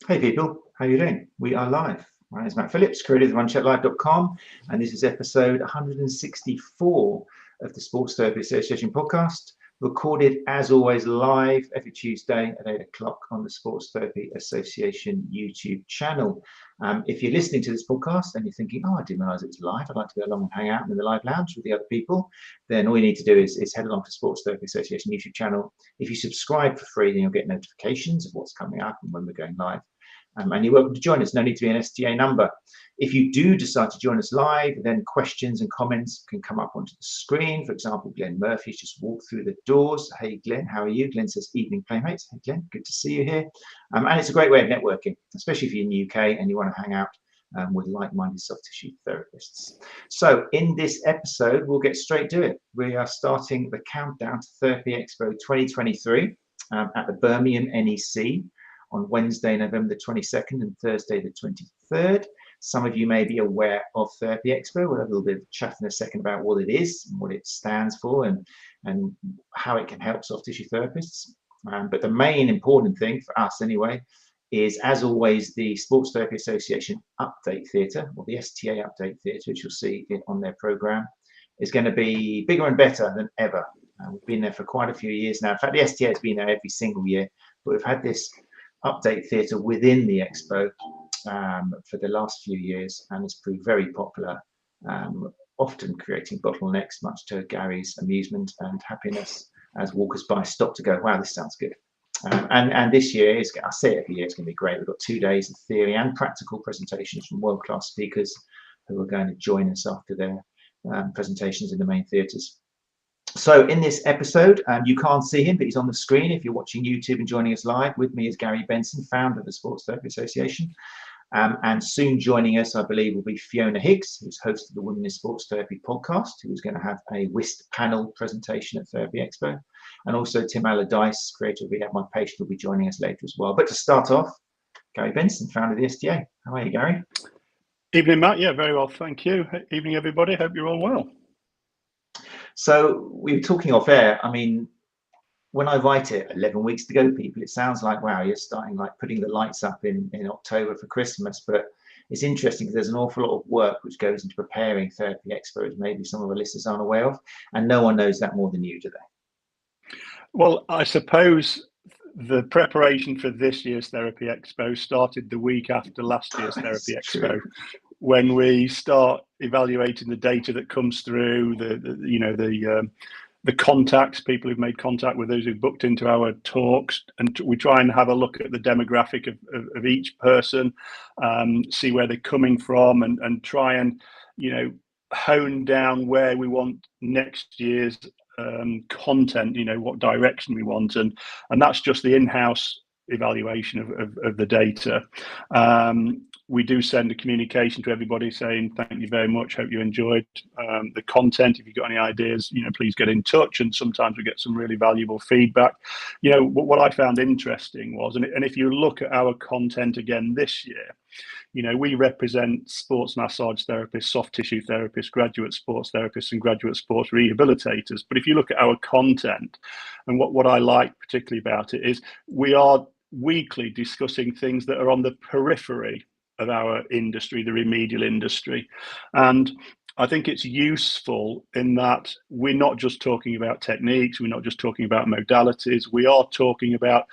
Hey people, how are you doing? We are live. My name is Matt Phillips, creator of runchecklive.com, and this is episode 164 of the Sports Therapy Association podcast, recorded as always live every Tuesday at 8 o'clock on the Sports Therapy Association YouTube channel. If you're listening to this podcast and you're thinking, oh, I didn't realize it was live, I'd like to go along and hang out in the live lounge with the other people, then all you need to do is head along to Sports Therapy Association YouTube channel. If you subscribe for free, then you'll get notifications of what's coming up and when we're going live. And you're welcome to join us. No need to be an STA number. If you do decide to join us live, then questions and comments can come up onto the screen. For example, Glenn Murphy's just walked through the doors. Hey, Glenn, how are you? Glenn says, evening, playmates. Hey, Glenn, good to see you here. And it's a great way of networking, especially if you're in the UK and you want to hang out with like-minded soft tissue therapists. So in this episode, we'll get straight to it. We are starting the countdown to Therapy Expo 2023 at the Birmingham NEC. On Wednesday, November the 22nd and Thursday the 23rd. Some of you may be aware of Therapy Expo. We'll have a little bit of chat in a second about what it is and what it stands for and how it can help soft tissue therapists. But the main important thing for us anyway is, as always, the Sports Therapy Association Update Theatre, or the STA Update Theatre, which you'll see on their programme, is going to be bigger and better than ever. We've been there for quite a few years now. In fact, the STA has been there every single year, but we've had this Update Theatre within the Expo for the last few years, and it's proved very popular, often creating bottlenecks, much to Gary's amusement and happiness as walkers by stop to go, wow, this sounds good. And this year, I say it every year, it's going to be great. We've got 2 days of theory and practical presentations from world-class speakers who are going to join us after their presentations in the main theatres. So in this episode, you can't see him, but he's on the screen if you're watching YouTube and joining us live. With me is Gary Benson, founder of the Sports Therapy Association. And soon joining us, I believe, will be Fiona Higgs, who's host of the Women in Sports Therapy podcast, who is going to have a WIST panel presentation at Therapy Expo. And also Tim Allardyce, creator of Be At My Patient, will be joining us later as well. But to start off, Gary Benson, founder of the STA. How are you, Gary? Evening, Matt. Yeah, very well, thank you. Evening, everybody. Hope you're all well. So we were talking off air. I mean, when I write it, 11 weeks to go, people, it sounds like, wow, you're starting like putting the lights up in October for Christmas. But it's interesting because there's an awful lot of work which goes into preparing Therapy Expo, maybe some of the listeners aren't aware of, and no one knows that more than you, do they? Well, I suppose the preparation for this year's Therapy Expo started the week after last year's Therapy Expo, when we start evaluating the data that comes through, the contacts, people who've made contact with us, who've booked into our talks, and we try and have a look at the demographic of each person, see where they're coming from, and try and hone down where we want next year's content, what direction we want, and that's just the in-house evaluation of the data. We do send a communication to everybody saying thank you very much, hope you enjoyed the content. If you've got any ideas, please get in touch, and sometimes we get some really valuable feedback. What I found interesting was, and if you look at our content again this year, we represent sports massage therapists, soft tissue therapists, graduate sports therapists, and graduate sports rehabilitators. But if you look at our content, and what I like particularly about it is we are weekly discussing things that are on the periphery of our industry, the remedial industry. And I think it's useful in that we're not just talking about techniques, we're not just talking about modalities, we are talking about,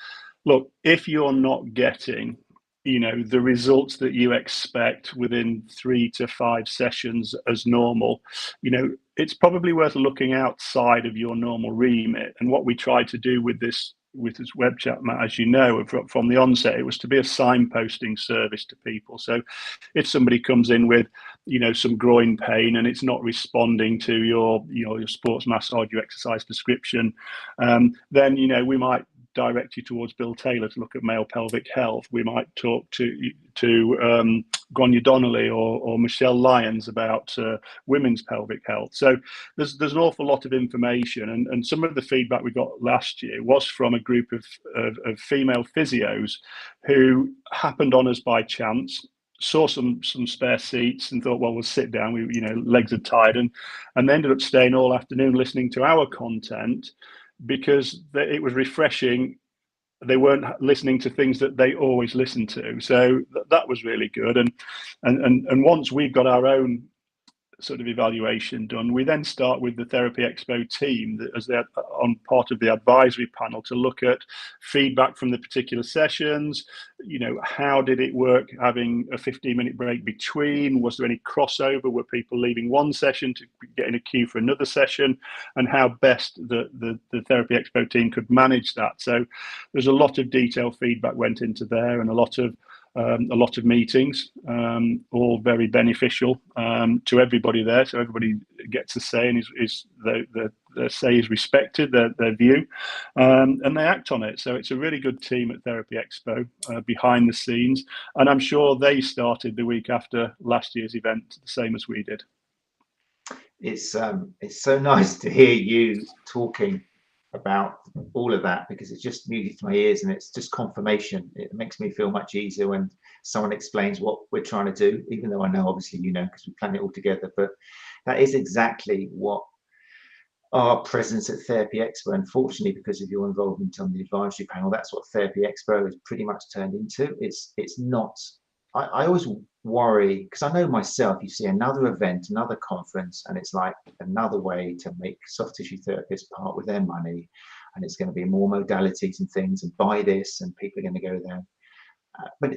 look, if you're not getting the results that you expect within 3 to 5 sessions as normal, it's probably worth looking outside of your normal remit. And what we try to do with this web chat, Matt, as you know, from the onset, it was to be a signposting service to people. So if somebody comes in with, some groin pain and it's not responding to your sports massage, your exercise prescription, then, we might direct you towards Bill Taylor to look at male pelvic health. We might talk to Grania Donnelly or Michelle Lyons about women's pelvic health. So there's an awful lot of information, and some of the feedback we got last year was from a group of female physios who happened on us by chance, saw some spare seats and thought, well, we'll sit down. We legs are tired, and they ended up staying all afternoon listening to our content, because it was refreshing they weren't listening to things that they always listen to. So that was really good. And once we've got our own sort of evaluation done, we then start with the Therapy Expo team as they're on part of the advisory panel to look at feedback from the particular sessions. You know, how did it work having a 15-minute break between? Was there any crossover? Were people leaving one session to get in a queue for another session? And how best the Therapy Expo team could manage that. So there's a lot of detailed feedback went into there, and a lot of meetings, all very beneficial to everybody there. So everybody gets a say, and their say is respected, their view, and they act on it. So it's a really good team at Therapy Expo behind the scenes, and I'm sure they started the week after last year's event the same as we did. It's so nice to hear you talking about all of that, because it's just music to my ears, and it's just confirmation. It makes me feel much easier when someone explains what we're trying to do, even though I know, obviously, you know, because we plan it all together. But that is exactly what our presence at Therapy Expo, unfortunately, because of your involvement on the advisory panel, that's what Therapy Expo is pretty much turned into. It's not. I always worry, because I know myself, you see another event, another conference, and it's like another way to make soft tissue therapists part with their money, and it's going to be more modalities and things, and buy this, and people are going to go there. But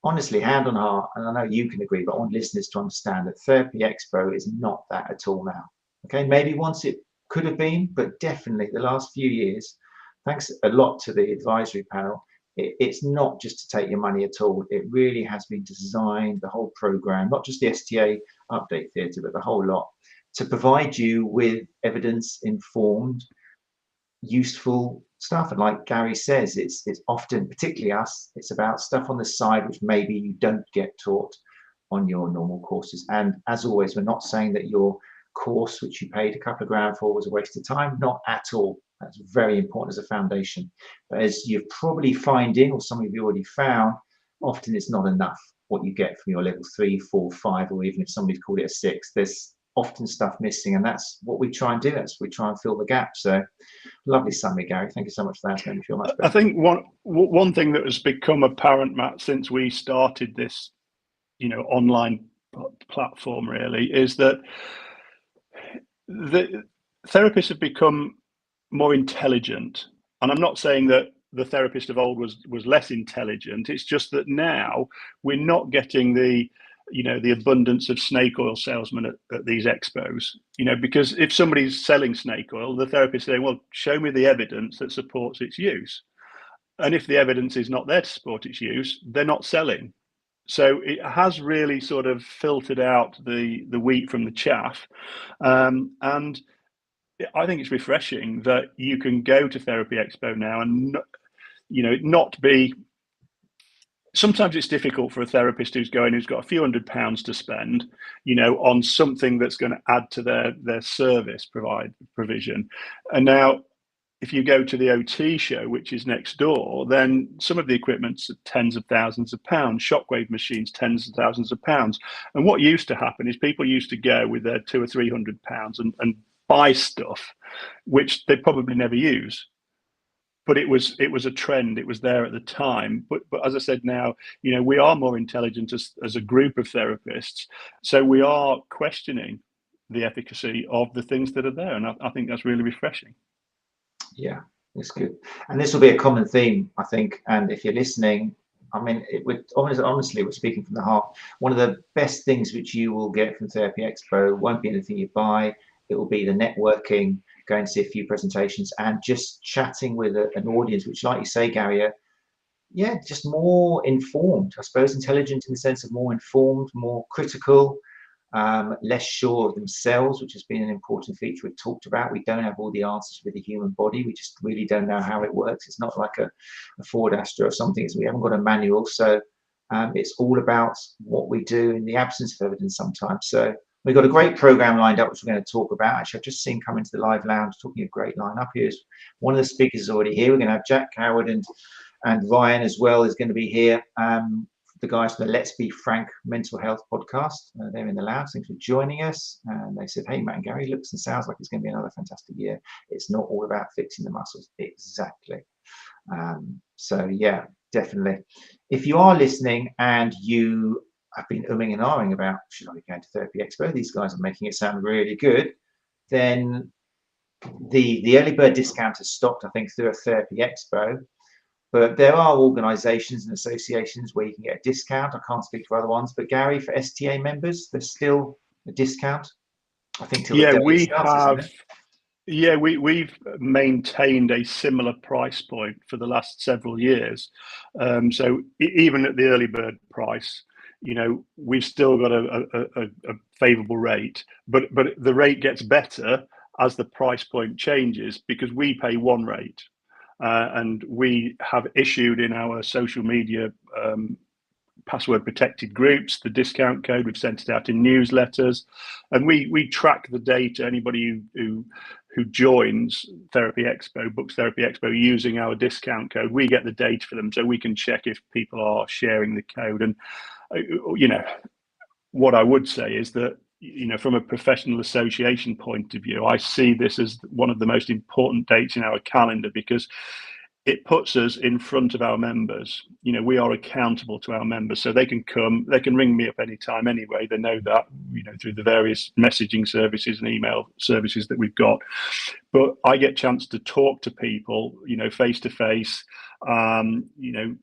honestly, hand on heart, and I know you can agree, but I want listeners to understand that Therapy Expo is not that at all now. Okay, maybe once it could have been, but definitely the last few years, thanks a lot to the advisory panel, it's not just to take your money at all. It really has been designed, the whole program, not just the STA update theatre, but the whole lot, to provide you with evidence-informed, useful stuff. And like Gary says, it's often, particularly us, it's about stuff on the side which maybe you don't get taught on your normal courses. And as always, we're not saying that your course, which you paid a couple of grand for, was a waste of time. Not at all. That's very important as a foundation. But as you're probably finding, or some of you already found, often it's not enough what you get from your level 3, 4, 5, or even if somebody's called it a 6. There's often stuff missing, and that's what we try and do. That's we try and fill the gap. So lovely summary, Gary. Thank you so much for that. It's made me feel much better. I think one thing that has become apparent, Matt, since we started this, you know, online platform really, is that the therapists have become more intelligent. And I'm not saying that the therapist of old was less intelligent. It's just that now we're not getting the abundance of snake oil salesmen at these expos, you know, because if somebody's selling snake oil, the therapist is saying, well, show me the evidence that supports its use. And if the evidence is not there to support its use, they're not selling. So it has really sort of filtered out the wheat from the chaff. And I think it's refreshing that you can go to Therapy Expo now and, you know, not be. Sometimes it's difficult for a therapist who's got a few £100s to spend, you know, on something that's going to add to their service provision. And now, if you go to the OT show, which is next door, then some of the equipment's tens of thousands of pounds, shockwave machines, tens of thousands of pounds. And what used to happen is people used to go with their £200 or £300 and buy stuff, which they probably never use. But it was a trend. It was there at the time. But as I said, now, you know, we are more intelligent as a group of therapists. So we are questioning the efficacy of the things that are there. And I think that's really refreshing. Yeah, it's good. And this will be a common theme, I think. And if you're listening, I mean, honestly, we're speaking from the heart. One of the best things which you will get from Therapy Expo won't be anything you buy. It will be the networking, going to see a few presentations, and just chatting with an audience, which, like you say, Gary, just more informed, I suppose, intelligent in the sense of more informed, more critical, less sure of themselves, which has been an important feature we've talked about. We don't have all the answers with the human body. We just really don't know how it works. It's not like a Ford Astra or something. We haven't got a manual. So it's all about what we do in the absence of evidence sometimes. So we've got a great program lined up, which we're going to talk about. Actually, I've just seen come into the live lounge, talking of great lineup. Here's one of the speakers is already here. We're going to have Jack Howard and Ryan as well is going to be here the guys from the Let's Be Frank Mental Health podcast. They're in the lounge. Thanks for joining us. And they said, hey, Matt and Gary, looks and sounds like it's going to be another fantastic year. It's not all about fixing the muscles. Exactly. So, yeah, definitely. If you are listening and you have been umming and ahhing about, should I be going to Therapy Expo? These guys are making it sound really good. Then the early bird discount has stopped, I think, through a Therapy Expo. But there are organisations and associations where you can get a discount. I can't speak for other ones, but Gary, for STA members, there's still a discount. I think till the day it starts, isn't it? Yeah, we've maintained a similar price point for the last several years. So even at the early bird price, you know, we've still got a favourable rate, but the rate gets better as the price point changes, because we pay one rate. And we have issued in our social media password protected groups the discount code. We've sent it out in newsletters, and we track the data. Anybody who joins Therapy Expo, books Therapy Expo using our discount code, we get the data for them, so we can check if people are sharing the code. And you know, what I would say is that, you know, from a professional association point of view, I see this as one of the most important dates in our calendar, because it puts us in front of our members. You know, we are accountable to our members, so they can come, they can ring me up anytime anyway. They know that, you know, through the various messaging services and email services that we've got. But I get a chance to talk to people, you know, face to face, you know,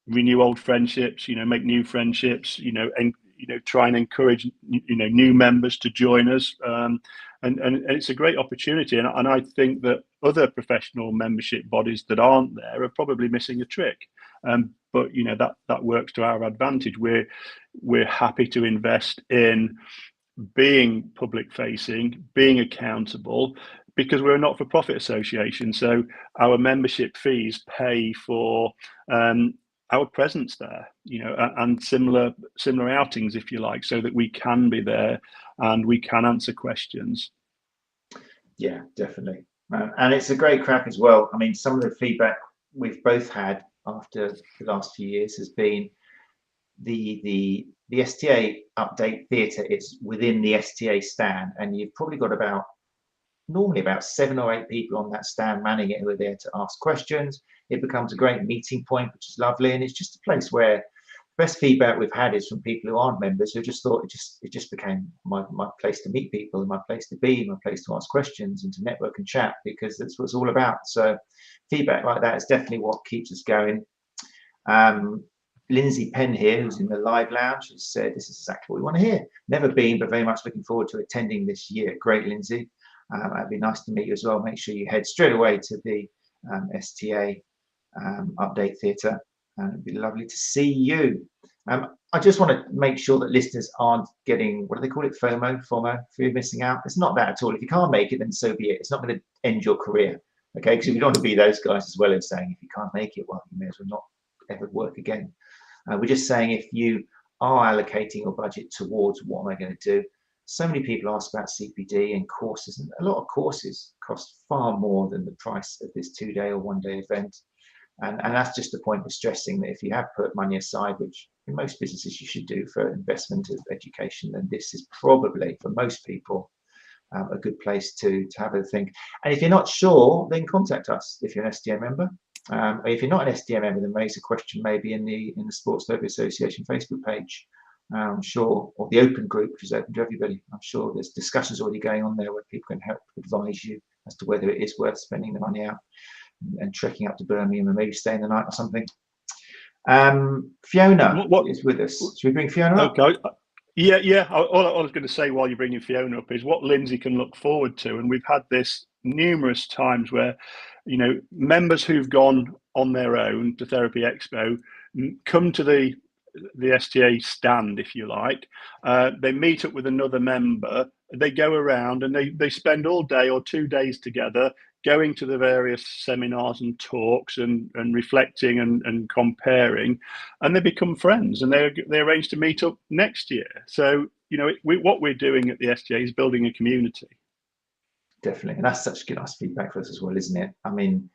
renew old friendships, you know, make new friendships, you know, and, you know, try and encourage, you know, new members to join us. And it's a great opportunity. And I think that other professional membership bodies that aren't there are probably missing a trick. But, you know, that works to our advantage. We're happy to invest in being public facing, being accountable, because we're a not-for-profit association. So our membership fees pay for our presence there, you know, and similar outings, if you like, so that we can be there and we can answer questions. Yeah, definitely. And it's a great crack as well. I mean, some of the feedback we've both had after the last few years has been the STA update theatre is within the STA stand, and you've probably got normally about 7 or 8 people on that stand manning it who are there to ask questions. It becomes a great meeting point, which is lovely, and it's just a place where the best feedback we've had is from people who aren't members, who just thought it just became my place to meet people, and my place to be, my place to ask questions and to network and chat, because that's what it's all about. So feedback like that is definitely what keeps us going. Lindsay Penn here, who's in the live lounge, has said this is exactly what we want to hear. Never been, but very much looking forward to attending this year. Great, Lindsay. It'd be nice to meet you as well. Make sure you head straight away to the STA update theatre, and it'd be lovely to see you. I just want to make sure that listeners aren't getting, what do they call it, FOMO, fear of missing out. It's not that at all. If you can't make it, then so be it. It's not going to end your career, okay? Because we don't want to be those guys as well, as saying if you can't make it, well, you may as well not ever work again. We're just saying if you are allocating your budget towards what am I going to do. So many people ask about CPD and courses, and a lot of courses cost far more than the price of this 2-day or 1-day event. And that's just the point of stressing that if you have put money aside, which in most businesses you should do for investment of education, then this is probably, for most people, a good place to have a think. And if you're not sure, then contact us if you're an STA member. If you're not an STA member, then raise a question maybe in the Sports Therapy Association Facebook page. I'm sure, or the open group, which is open to everybody. I'm sure there's discussions already going on there where people can help advise you as to whether it is worth spending the money out and trekking up to Birmingham and maybe staying the night or something. Fiona is with us. Should we bring Fiona up? Okay. Yeah. All I was going to say while you're bringing Fiona up is what Lindsay can look forward to. And we've had this numerous times where, you know, members who've gone on their own to Therapy Expo come to the STA stand, if you like. They meet up with another member. They go around and they spend all day or 2 days together, going to the various seminars and talks and reflecting and comparing, and they become friends, and they arrange to meet up next year. So, you know, what we're doing at the STA is building a community. Definitely, and that's such good, nice feedback for us as well, isn't it? I mean,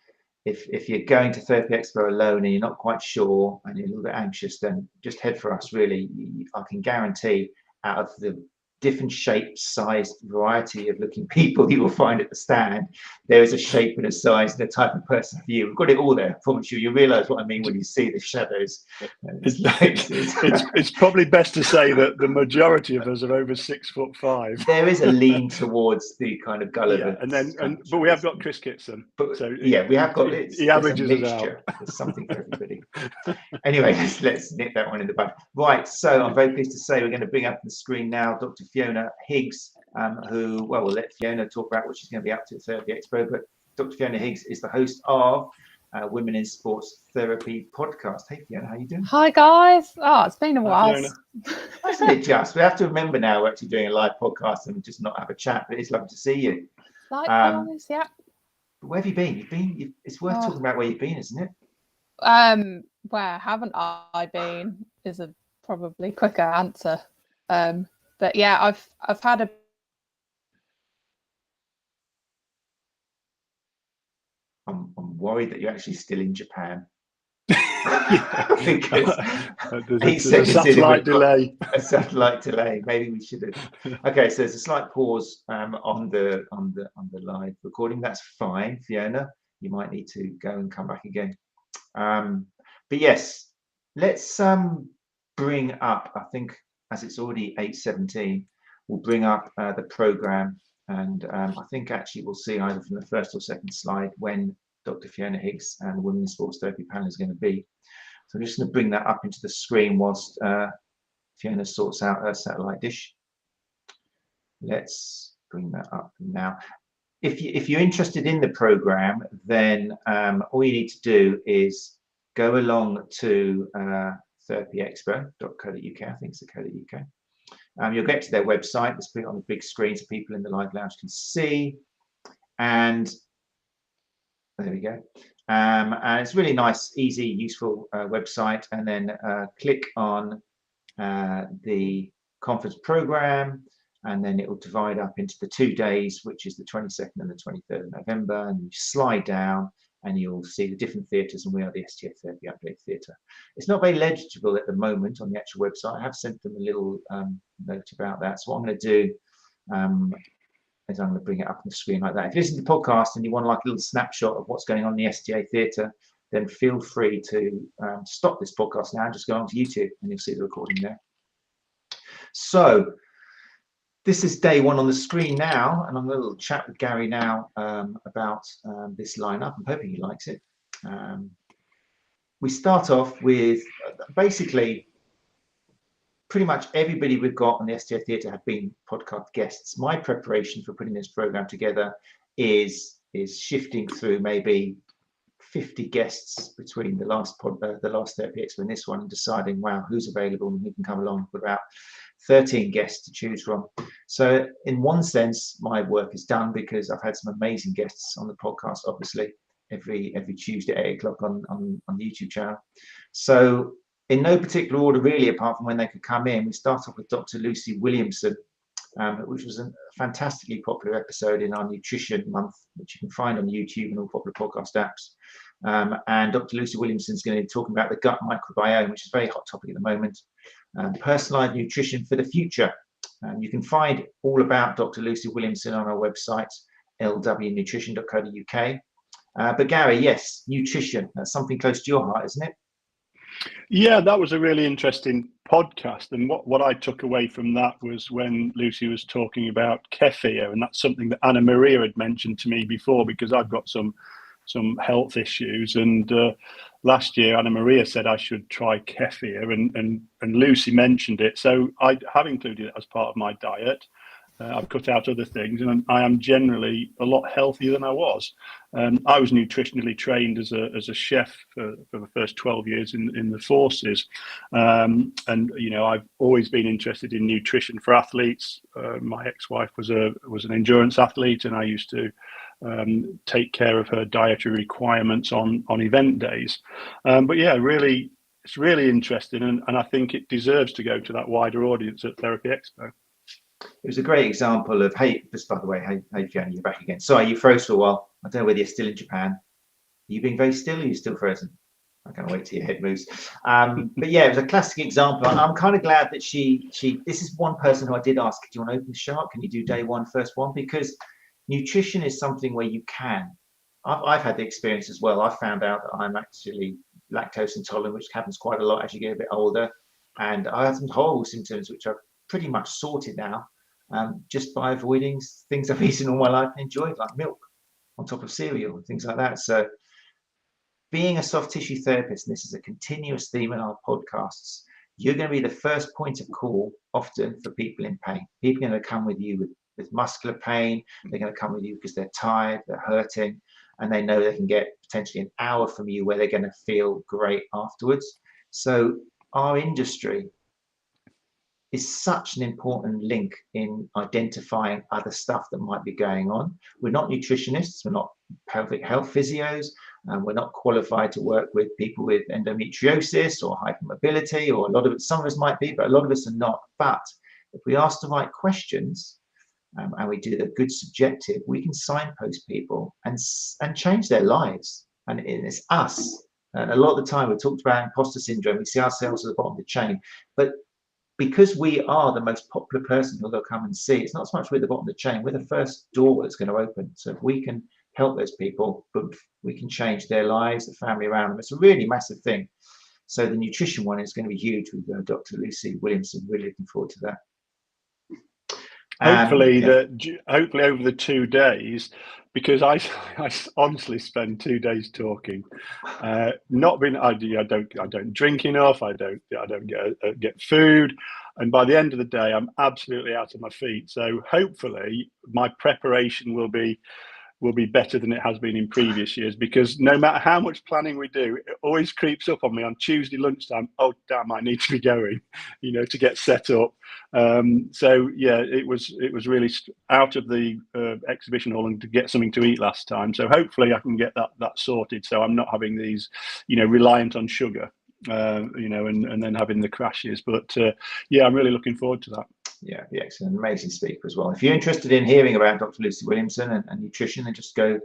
if you're going to Therapy Expo alone and you're not quite sure and you're a little bit anxious, then just head for us. Really, I can guarantee out of the different shapes, size, variety of looking people you will find at the stand, there is a shape and a size and a type of person for you. We've got it all there. I promise you. You realise what I mean when you see the shadows. It's probably best to say that the majority of us are over 6'5". There is a lean towards the kind of Gulliver. Yeah, but we have got Chris Kitson. So yeah, we have got it. He averages us out. There's something for everybody. Anyway, let's nip that one in the bud. Right, so I'm very pleased to say we're going to bring up on the screen now Dr. Fiona Higgs, who, well, we'll let Fiona talk about what she's going to be up to at Therapy Expo, but Dr. Fiona Higgs is the host of Women in Sports Therapy podcast. Hey, Fiona, how you doing? Hi, guys. Oh, it's been a while. Isn't it just? We have to remember now we're actually doing a live podcast and just not have a chat, but it's lovely to see you. Likewise, yeah. Where have you been? It's worth talking about where you've been, isn't it? Where haven't I been is a probably quicker answer. But yeah, I've had a I'm worried that you're actually still in Japan. Because there's a satellite delay. A satellite delay. Maybe we should have. Okay, so there's a slight pause on the live recording. That's fine, Fiona. You might need to go and come back again. But yes, let's bring up. I think as it's already 8:17, we'll bring up the program, and I think actually we'll see either from the first or second slide when Dr. Fiona Higgs and the Women's Sports Therapy panel is going to be. So I'm just going to bring that up into the screen whilst Fiona sorts out her satellite dish. Let's bring that up now. If you're interested in the program, then all you need to do is go along to therapyexpo.co.uk. I think it's the co.uk. You'll get to their website. Let's put it on the big screen so people in the live lounge can see. And there we go. And it's really nice, easy, useful website. And then click on the conference program, and then it will divide up into the 2 days, which is the 22nd and the 23rd of November. And you slide down, and you'll see the different theatres, and we are the STA Therapy Update Theatre. It's not very legible at the moment on the actual website. I have sent them a little note about that. So what I'm going to do is I'm going to bring it up on the screen like that. If you listen to the podcast and you want like a little snapshot of what's going on in the STA Theatre, then feel free to stop this podcast now and just go onto YouTube, and you'll see the recording there. So this is day one on the screen now, and I'm going to chat with Gary now about this lineup. I'm hoping he likes it. We start off with basically pretty much everybody we've got on the STA Theatre have been podcast guests. My preparation for putting this program together is shifting through maybe 50 guests between the last Therapy Expo and this one, and deciding, wow, who's available and who can come along. With about 13 guests to choose from. So in one sense, my work is done because I've had some amazing guests on the podcast, obviously, every Tuesday at 8 o'clock on the YouTube channel. So in no particular order, really, apart from when they could come in, we start off with Dr. Lucy Williamson, which was a fantastically popular episode in our nutrition month, which you can find on YouTube and all popular podcast apps. And Dr. Lucy Williamson is going to be talking about the gut microbiome, which is a very hot topic at the moment. Personalized nutrition for the future. You can find all about Dr. Lucy Williamson on our website, lwnutrition.co.uk. But Gary, yes, nutrition, that's something close to your heart, isn't it? Yeah, that was a really interesting podcast. And what I took away from that was when Lucy was talking about kefir, and that's something that Anna Maria had mentioned to me before, because I've got some health issues, and last year Anna Maria said I should try kefir, and Lucy mentioned it, so I have included it as part of my diet. I've cut out other things, and I am generally a lot healthier than I was. I was nutritionally trained as a chef for the first 12 years in the forces, and you know, I've always been interested in nutrition for athletes. My ex-wife was an endurance athlete, and I used to take care of her dietary requirements on event days. But yeah, really, it's really interesting, and I think it deserves to go to that wider audience at Therapy Expo. It was a great example of, hey, just by the way, hey Fiona, you're back again. Sorry, you froze for a while. I don't know whether you're still in Japan. you being very still, or are you still frozen? I can't wait till your head moves. But yeah, it was a classic example. I'm kind of glad that this is one person who I did ask, do you want to open the shark? Can you do day one, first one? Because nutrition is something where you can. I've had the experience as well. I found out that I'm actually lactose intolerant, which happens quite a lot as you get a bit older. And I had some horrible symptoms, which I've pretty much sorted now, just by avoiding things I've eaten all my life and enjoyed, like milk on top of cereal and things like that. So being a soft tissue therapist, and this is a continuous theme in our podcasts, you're going to be the first point of call often for people in pain. People are going to come with you with muscular pain. They're going to come with you because they're tired, they're hurting, and they know they can get potentially an hour from you where they're going to feel great afterwards. So our industry is such an important link in identifying other stuff that might be going on. We're not nutritionists, we're not pelvic health physios, and we're not qualified to work with people with endometriosis or hypermobility, or some of us might be, but a lot of us are not. But if we ask the right questions, and we do the good subjective, we can signpost people and change their lives. And it's us. And a lot of the time we talked about imposter syndrome, we see ourselves at the bottom of the chain. But because we are the most popular person who they'll come and see, it's not so much we're at the bottom of the chain, we're the first door that's going to open. So if we can help those people, we can change their lives, the family around them. It's a really massive thing. So the nutrition one is going to be huge with Dr. Lucy Williamson. Really looking forward to that. Hopefully over the 2 days, because I honestly spend 2 days talking. I don't drink enough. I don't get food, and by the end of the day, I'm absolutely out of my feet. So hopefully, my preparation will be better than it has been in previous years, because no matter how much planning we do, it always creeps up on me on Tuesday lunchtime. Oh damn, I need to be going, to get set up. So yeah, it was really out of the exhibition hall and to get something to eat last time. So hopefully I can get that sorted, so I'm not having these, reliant on sugar, and then having the crashes. But yeah, I'm really looking forward to that. Yeah, the excellent, amazing speaker as well. If you're interested in hearing about Dr. Lucy Williamson and nutrition, then just go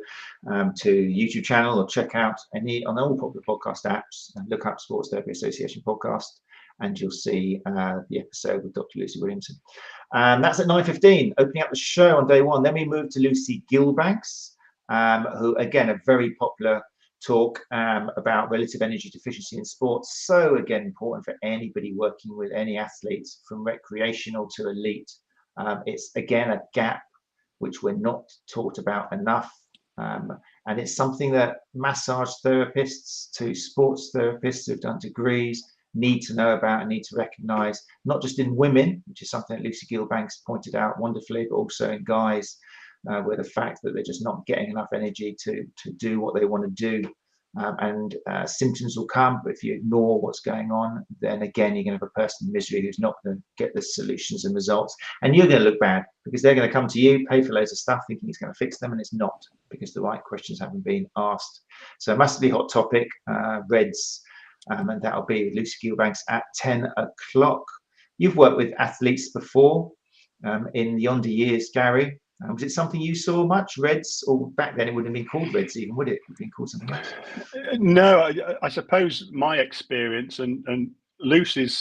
to YouTube channel or check out on all popular podcast apps and look up Sports Therapy Association podcast, and you'll see the episode with Dr. Lucy Williamson. That's at 9:15, opening up the show on day one. Then we move to Lucy Gilbanks, who again, a very popular talk about relative energy deficiency in sports. So again, important for anybody working with any athletes from recreational to elite. It's again a gap which we're not taught about enough, and it's something that massage therapists to sports therapists who've done degrees need to know about and need to recognize, not just in women, which is something that Lucy Gilbanks pointed out wonderfully, but also in guys, where the fact that they're just not getting enough energy to do what they want to do. Symptoms will come, but if you ignore what's going on, then again, you're going to have a person in misery who's not going to get the solutions and results. And you're going to look bad, because they're going to come to you, pay for loads of stuff, thinking it's going to fix them, and it's not, because the right questions haven't been asked. So a massively hot topic, Reds, and that'll be with Lucy Gilbanks at 10 o'clock. You've worked with athletes before in yonder years, Gary. Was it something you saw much, Reds? Or back then it wouldn't have been called Reds even, would it? It would have been called something else. No, I suppose my experience and Lucy's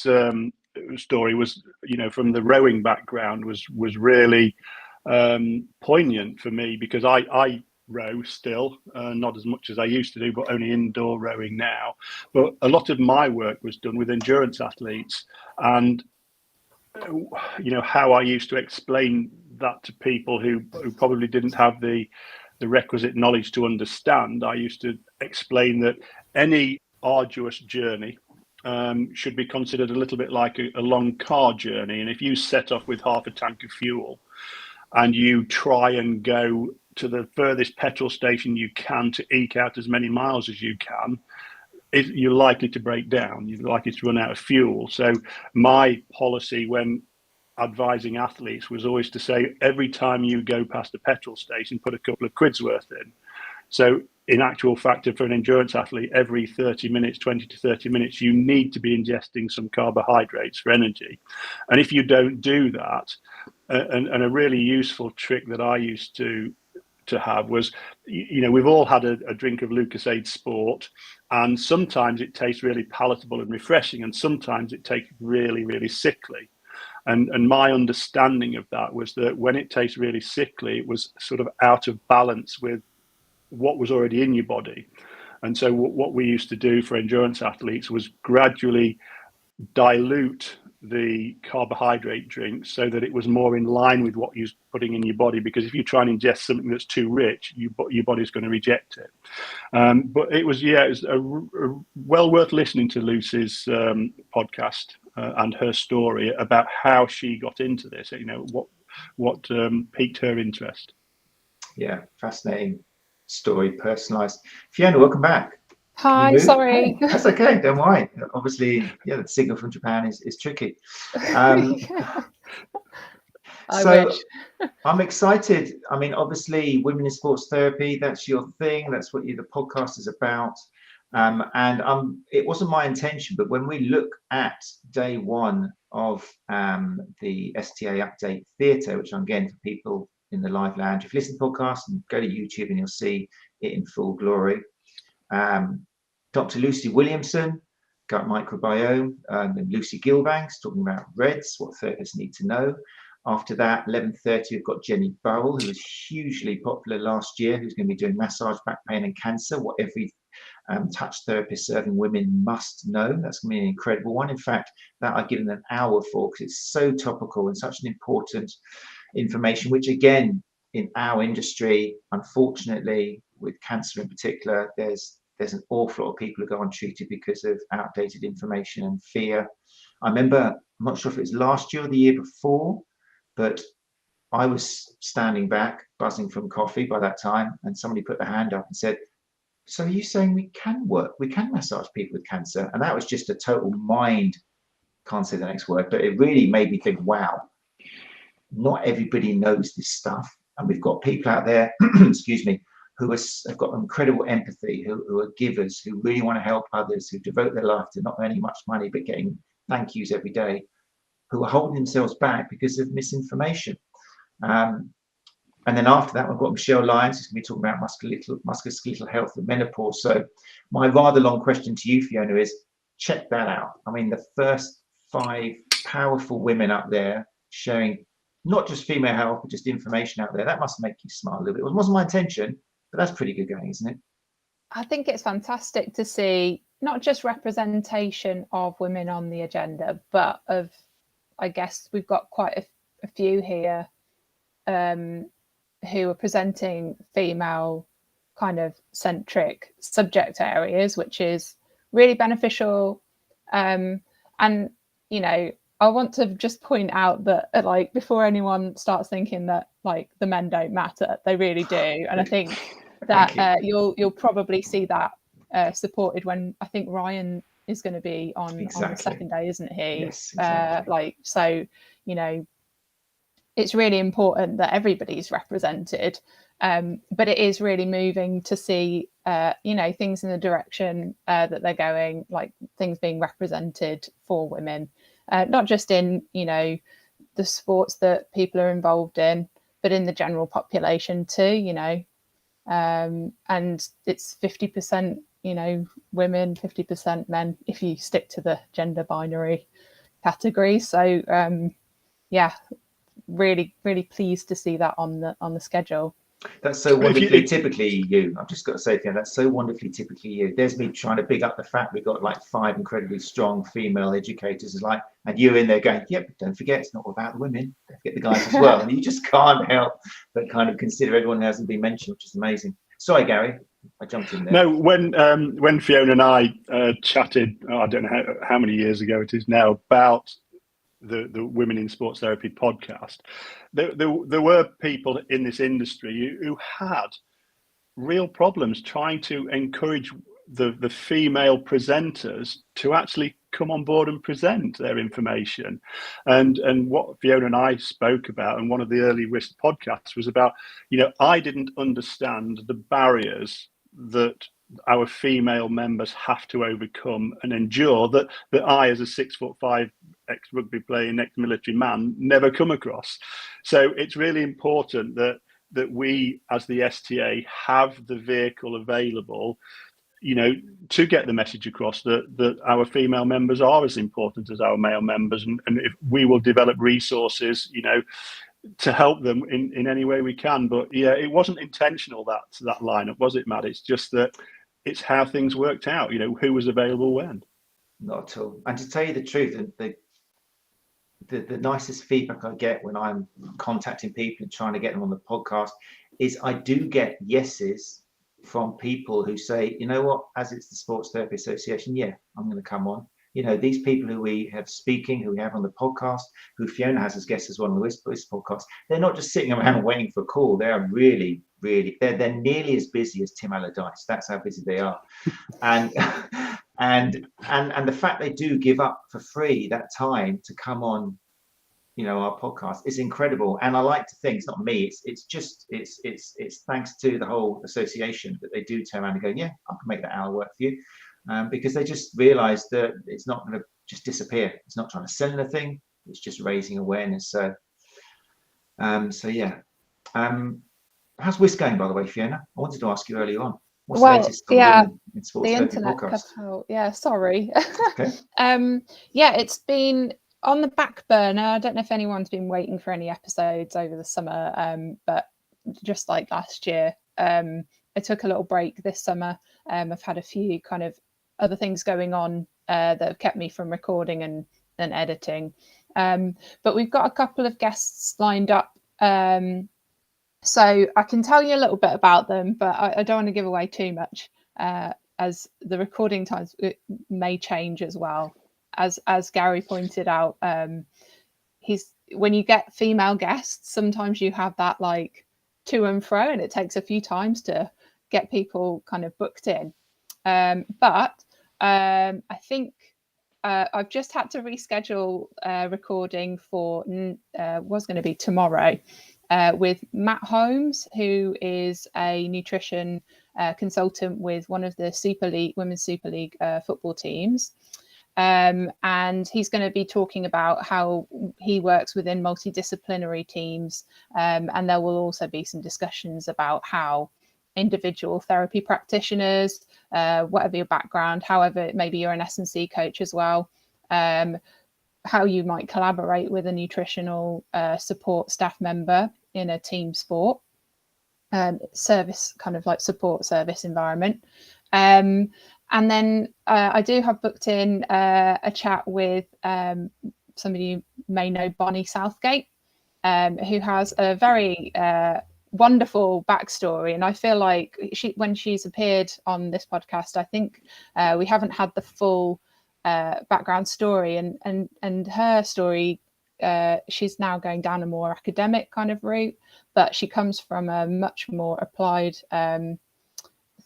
story was, from the rowing background, was really poignant for me, because I row still, not as much as I used to do, but only indoor rowing now. But a lot of my work was done with endurance athletes, and how I used to explain that to people who probably didn't have the requisite knowledge to understand. I used to explain that any arduous journey should be considered a little bit like a long car journey. And if you set off with half a tank of fuel and you try and go to the furthest petrol station you can to eke out as many miles as you can, you're likely to break down. You're likely to run out of fuel. So my policy when advising athletes was always to say, every time you go past a petrol station, put a couple of quid's worth in. So in actual fact, for an endurance athlete, every 30 minutes, 20 to 30 minutes, you need to be ingesting some carbohydrates for energy. And if you don't do that, and a really useful trick that I used to to have was, we've all had a drink of Lucozade Sport, and sometimes it tastes really palatable and refreshing, and sometimes it tastes really, really sickly. And my understanding of that was that when it tastes really sickly, it was sort of out of balance with what was already in your body. And so what we used to do for endurance athletes was gradually dilute the carbohydrate drink so that it was more in line with what you're putting in your body, because if you try and ingest something that's too rich, your body's going to reject it. But it was well worth listening to Lucy's podcast and her story about how she got into this, what piqued her interest. Yeah, fascinating story, personalized. Fiona, welcome back. Hi, sorry. Hey, that's okay, don't worry. Obviously, the signal from Japan is tricky. I wish. I'm excited. I mean, obviously, women in sports therapy, that's your thing. That's what the podcast is about. It wasn't my intention, but when we look at day one of the STA Update Theatre, which I'm getting for people in the live lounge, if you listen to the podcast and go to YouTube and you'll see it in full glory. Dr. Lucy Williamson, gut microbiome, and Lucy Gilbanks talking about REDS, what therapists need to know. After that, 11:30, we've got Jenny Burrell, who was hugely popular last year, who's going to be doing massage, back pain, and cancer, what every touch therapist serving women must know. That's going to be an incredible one. In fact, that I've given an hour for, because it's so topical and such an important information, which again, in our industry, unfortunately, with cancer in particular, there's an awful lot of people who go untreated because of outdated information and fear. I remember, I'm not sure if it was last year or the year before, but I was standing back, buzzing from coffee by that time, and somebody put their hand up and said, "So are you saying we can massage people with cancer?" And that was just a total can't say the next word, but it really made me think, wow, not everybody knows this stuff. And we've got people out there, excuse me, who have got incredible empathy, who are givers, who really want to help others, who devote their life to not earning much money, but getting thank yous every day, who are holding themselves back because of misinformation. And then after that, we've got Michelle Lyons, who's going to be talking about musculoskeletal health and menopause. So my rather long question to you, Fiona, is check that out. I mean, the first 5 powerful women up there sharing not just female health, but just information out there. That must make you smile a little bit. It wasn't my intention, but that's pretty good going, isn't it? I think it's fantastic to see not just representation of women on the agenda, but I guess we've got quite a few here who are presenting female kind of centric subject areas, which is really beneficial. And, I want to just point out that before anyone starts thinking that the men don't matter, they really do. And I think that you'll probably see that supported when I think Ryan is going to be on the second day, isn't he? Yes, exactly. It's really important that everybody's represented, but it is really moving to see things in the direction that they're going, like things being represented for women, not just in the sports that people are involved in, but in the general population too. And it's 50% women, 50% men, if you stick to the gender binary category. So really, really pleased to see that on the schedule. That's so wonderfully typically you. I've just got to say, Fiona, that's so wonderfully typically you. There's me trying to big up the fact we've got 5 incredibly strong female educators, and you're in there going, yep, don't forget, it's not all about the women. Don't forget the guys as well. And you just can't help but kind of consider everyone who hasn't been mentioned, which is amazing. Sorry, Gary, I jumped in there. No, when Fiona and I chatted, I don't know how many years ago it is now, about the Women in Sports Therapy podcast, there were people in this industry who had real problems trying to encourage the female presenters to actually come on board and present their information. And what Fiona and I spoke about, and one of the early risk podcasts was about, I didn't understand the barriers that our female members have to overcome and endure that I, as a 6'5" ex-rugby playing, ex-military man, never come across. So it's really important that that we, as the STA, have the vehicle available, to get the message across that our female members are as important as our male members, and if we will develop resources, to help them in any way we can. But yeah, it wasn't intentional, that lineup, was it, Matt? It's just that it's how things worked out, who was available when. Not at all. And to tell you the truth, the nicest feedback I get when I'm contacting people and trying to get them on the podcast is I do get yeses from people who say, you know what, as it's the Sports Therapy Association, yeah, I'm going to come on. These people who we have speaking, who we have on the podcast, who Fiona has as guests as well on this podcast, they're not just sitting around waiting for a call. They are really, they're nearly as busy as Tim Allardyce. That's how busy they are. And the fact they do give up for free that time to come on, our podcast is incredible. And I like to think, it's not me, it's thanks to the whole association that they do turn around and go, yeah, I can make that hour work for you. Because they just realize that it's not going to just disappear. It's not trying to sell anything. It's just raising awareness. So yeah. How's WIS going, by the way, Fiona? I wanted to ask you earlier on. What's the latest on women in Sports Therapy podcast? Cut out. Yeah, sorry. Okay. Yeah, it's been on the back burner. I don't know if anyone's been waiting for any episodes over the summer, but just like last year, I took a little break this summer. I've had a few kind of other things going on that have kept me from recording and editing. But we've got a couple of guests lined up. So I can tell you a little bit about them, but I don't want to give away too much, as the recording times may change as well. As Gary pointed out, when you get female guests, sometimes you have that like to and fro, and it takes a few times to get people kind of booked in. But I think I've just had to reschedule recording for was going to be tomorrow with Matt Holmes, who is a nutrition consultant with one of the Women's Super League football teams. And he's going to be talking about how he works within multidisciplinary teams. And there will also be some discussions about how individual therapy practitioners, whatever your background, however, maybe you're an S&C coach as well, how you might collaborate with a nutritional support staff member in a team sport service, kind of like support service environment. And then I do have booked in a chat with somebody you may know, Bonnie Southgate, who has a very wonderful backstory. And I feel like when she's appeared on this podcast, I think we haven't had the full background story. And her story, she's now going down a more academic kind of route, but she comes from a much more applied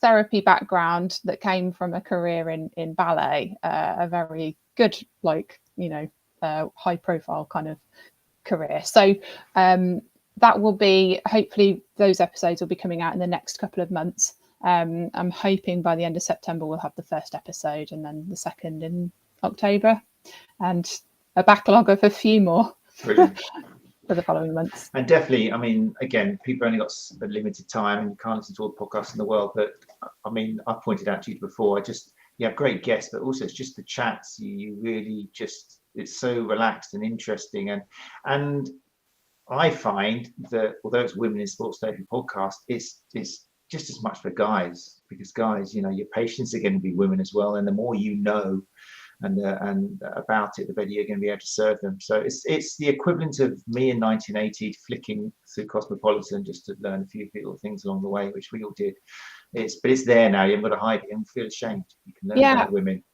therapy background that came from a career in ballet, a very good, high profile kind of career. So that will be, hopefully those episodes will be coming out in the next couple of months. I'm hoping by the end of September we'll have the first episode, and then the second in October, and a backlog of a few more for the following months. And definitely, I mean, again, people only got a limited time and you can't listen to all the podcasts in the world, but I mean, I've pointed out to you before, you have great guests, but also it's just the chats, you really just, it's so relaxed and interesting. And I find that although it's Women in Sports Therapy podcast, it's just as much for guys, because guys, your patients are going to be women as well, and the more you know and about it, the better you're going to be able to serve them. So it's the equivalent of me in 1980 flicking through Cosmopolitan just to learn a few little things along the way, which we all did. But it's there now. You haven't got to hide it. You don't feel ashamed. You can learn about women.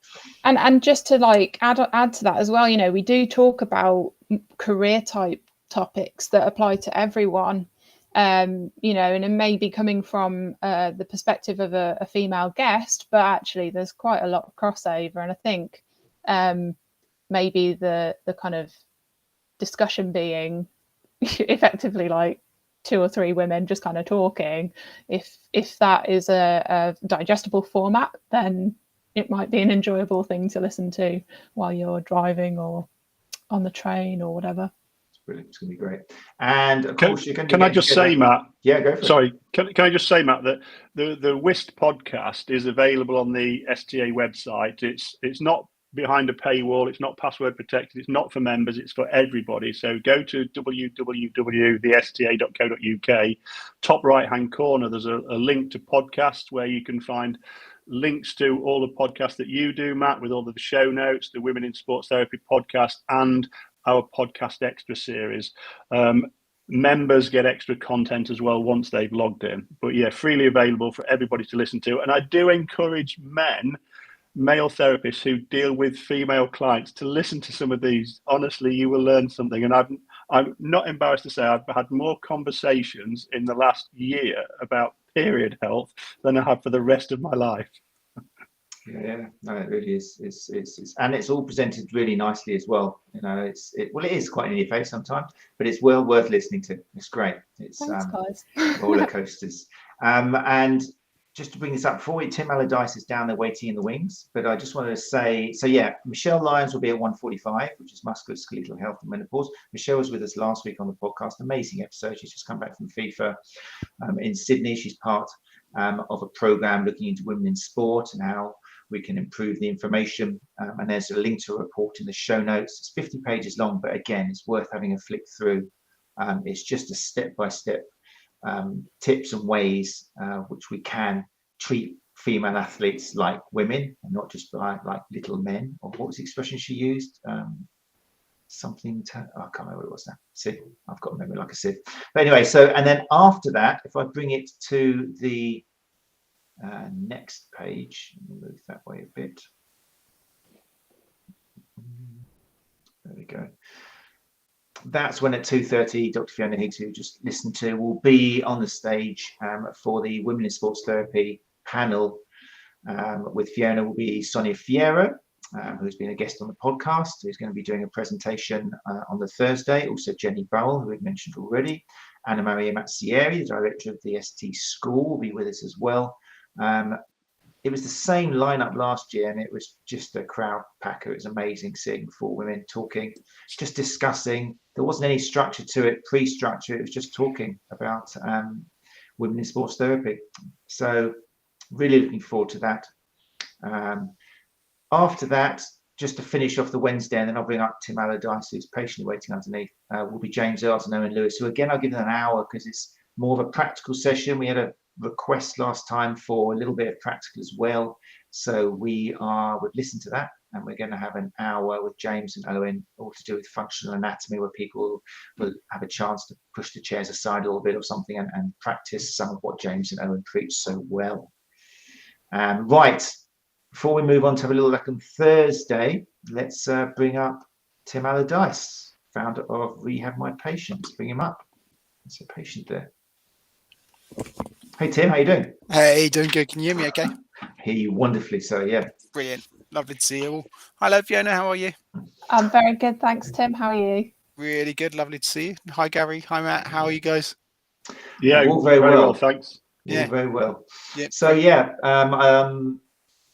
And just to add to that as well, we do talk about career type topics that apply to everyone. And it may be coming from the perspective of a female guest, but actually there's quite a lot of crossover. And I think maybe the kind of discussion being effectively like 2 or 3 women just kind of talking, if that is a digestible format, then it might be an enjoyable thing to listen to while you're driving or on the train or whatever. Brilliant. It's going to be great. And of course, you're going to. Can I just say, Matt? Yeah, go for it. Sorry, can I just say, Matt, that the 𝐲𝐻𝐶 podcast is available on the STA website. It's not behind a paywall. It's not password protected. It's not for members. It's for everybody. So go to www.thesta.co.uk. Top right hand corner, there's a link to podcasts where you can find links to all the podcasts that you do, Matt, with all of the show notes, the Women in Sports Therapy podcast, and our podcast extra series. Members get extra content as well once they've logged in. But yeah, freely available for everybody to listen to. And I do encourage male therapists who deal with female clients to listen to some of these. Honestly, you will learn something. And I'm not embarrassed to say I've had more conversations in the last year about period health than I have for the rest of my life. Yeah, no, it really is. It's and it's all presented really nicely as well. You know, it is quite in your face sometimes, but it's well worth listening to. It's great. It's Thanks, guys. roller coasters. And just to bring this up, before Tim Allardyce is down there waiting in the wings, but I just wanted to say, so yeah, Michelle Lyons will be at 1:45, which is musculoskeletal health and menopause. Michelle was with us last week on the podcast. Amazing episode. She's just come back from FIFA in Sydney. She's part of a program looking into women in sport and how we can improve the information. And there's a link to a report in the show notes. It's 50 pages long, but again, it's worth having a flick through. It's just a step-by-step tips and ways which we can treat female athletes like women and not just like little men. Or what was the expression she used? I can't remember what it was now. Sieve. I've got a memory like a sieve. But anyway, so and then after that, if I bring it to the next page, move that way a bit. There we go. That's when at 2:30, Dr. Fiona Higgs, who you just listened to, will be on the stage for the Women in Sports Therapy panel. With Fiona will be Sonia Fierro, who's been a guest on the podcast, who's going to be doing a presentation on the Thursday. Also Jenny Bowell, who we've mentioned already. Anna Maria Mazzieri, the director of the ST School, will be with us as well. It was the same lineup last year, and it was just a crowd packer. It was amazing seeing 4 women talking, just discussing. There wasn't any structure to it, pre-structure. It was just talking about women in sports therapy. So really looking forward to that. After that, just to finish off the Wednesday, and then I'll bring up Tim Allardyce, who's patiently waiting underneath, will be James Earls and Owen Lewis, who again, I'll give them an hour because it's more of a practical session. We had a request last time for a little bit of practical as well, so we've listened to that, and we're going to have an hour with James and Owen, all to do with functional anatomy, where people will have a chance to push the chairs aside a little bit or something and practice some of what James and Owen preach so well. Right, before we move on to have a little look on Thursday, let's bring up Tim Allardyce, founder of Rehab My Patients. Bring him up. There's a patient there. Hey Tim, how you doing? Hey, doing good. Can you hear me okay? Hear you wonderfully, so yeah. Brilliant. Lovely to see you all. Hello, Fiona. How are you? I'm very good, thanks, Tim. How are you? Really good. Lovely to see you. Hi, Gary. Hi, Matt. How are you guys? Yeah, all very well. Thanks. Yeah, very well. Yeah. So yeah,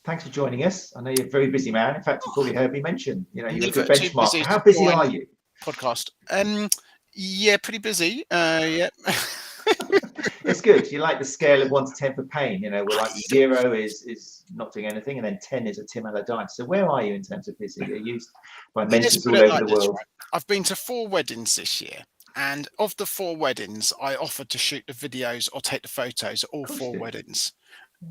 thanks for joining us. I know you're a very busy man. In fact, you probably heard me mention, you're a good benchmark. How busy are you? Podcast. Yeah, pretty busy. Yeah. It's good. You like the scale of 1 to 10 for pain, where like 0 is not doing anything, and then 10 is a Tim Allardyce. So where are you in terms of busy? You're used by mentors all over the world. Right. I've been to 4 weddings this year, and of the 4 weddings, I offered to shoot the videos or take the photos at all 4 weddings.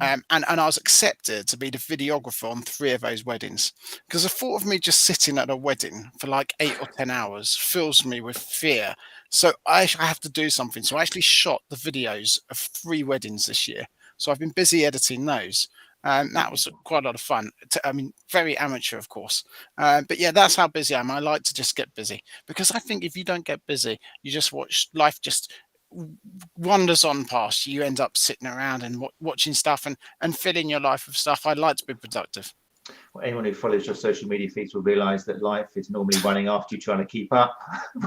And I was accepted to be the videographer on 3 of those weddings, because the thought of me just sitting at a wedding for like 8 or 10 hours fills me with fear. So I have to do something. So I actually shot the videos of 3 weddings this year. So I've been busy editing those. That was quite a lot of fun. Very amateur, of course. But yeah, that's how busy I am. I like to just get busy, because I think if you don't get busy, you just watch life just wanders on past you. You end up sitting around and watching stuff and filling your life with stuff. I like to be productive. Well, anyone who follows your social media feeds will realize that life is normally running after you, trying to keep up,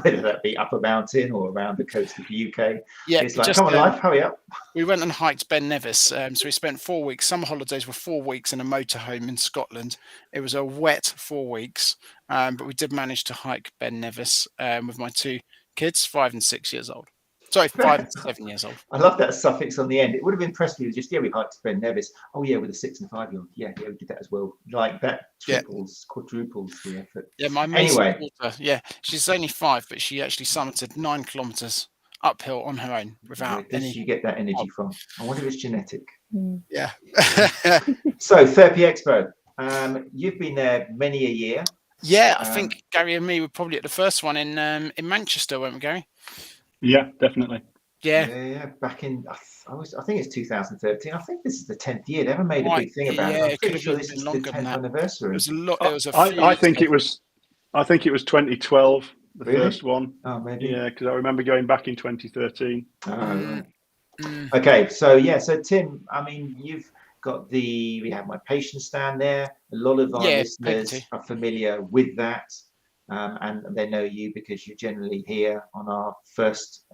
whether that be up a mountain or around the coast of the UK. Yeah, it's like, come on, life, hurry up. We went and hiked Ben Nevis. So we spent 4 weeks. Summer holidays were 4 weeks in a motorhome in Scotland. It was a wet 4 weeks, but we did manage to hike Ben Nevis with my two kids, 5 and 6 years old. Sorry, 5 and 7 years old. I love that suffix on the end. It would have impressed me with just, we hiked to Ben Nevis. Oh yeah, with a 6 and 5-year-old. Yeah, we did that as well. Like that quadruples the effort. Yeah, my anyway, daughter, she's only 5, but she actually summited 9 kilometers uphill on her own without where does she get that energy from? I wonder if it's genetic. Yeah. So Therapy Expo. You've been there many a year. Yeah, I think Gary and me were probably at the first one in Manchester, weren't we, Gary? Yeah, definitely. Yeah. Back in, I think it's 2013. I think this is the 10th year. They haven't made a big thing about it. I'm pretty sure this is the 10th anniversary. It was a lot. It was I think it was 2012, the first one. Oh, maybe. Yeah, because I remember going back in 2013. Oh, right. Okay, so Tim, I mean, you've got we have my patient stand there. A lot of our listeners are familiar with that. And they know you because you're generally here on our first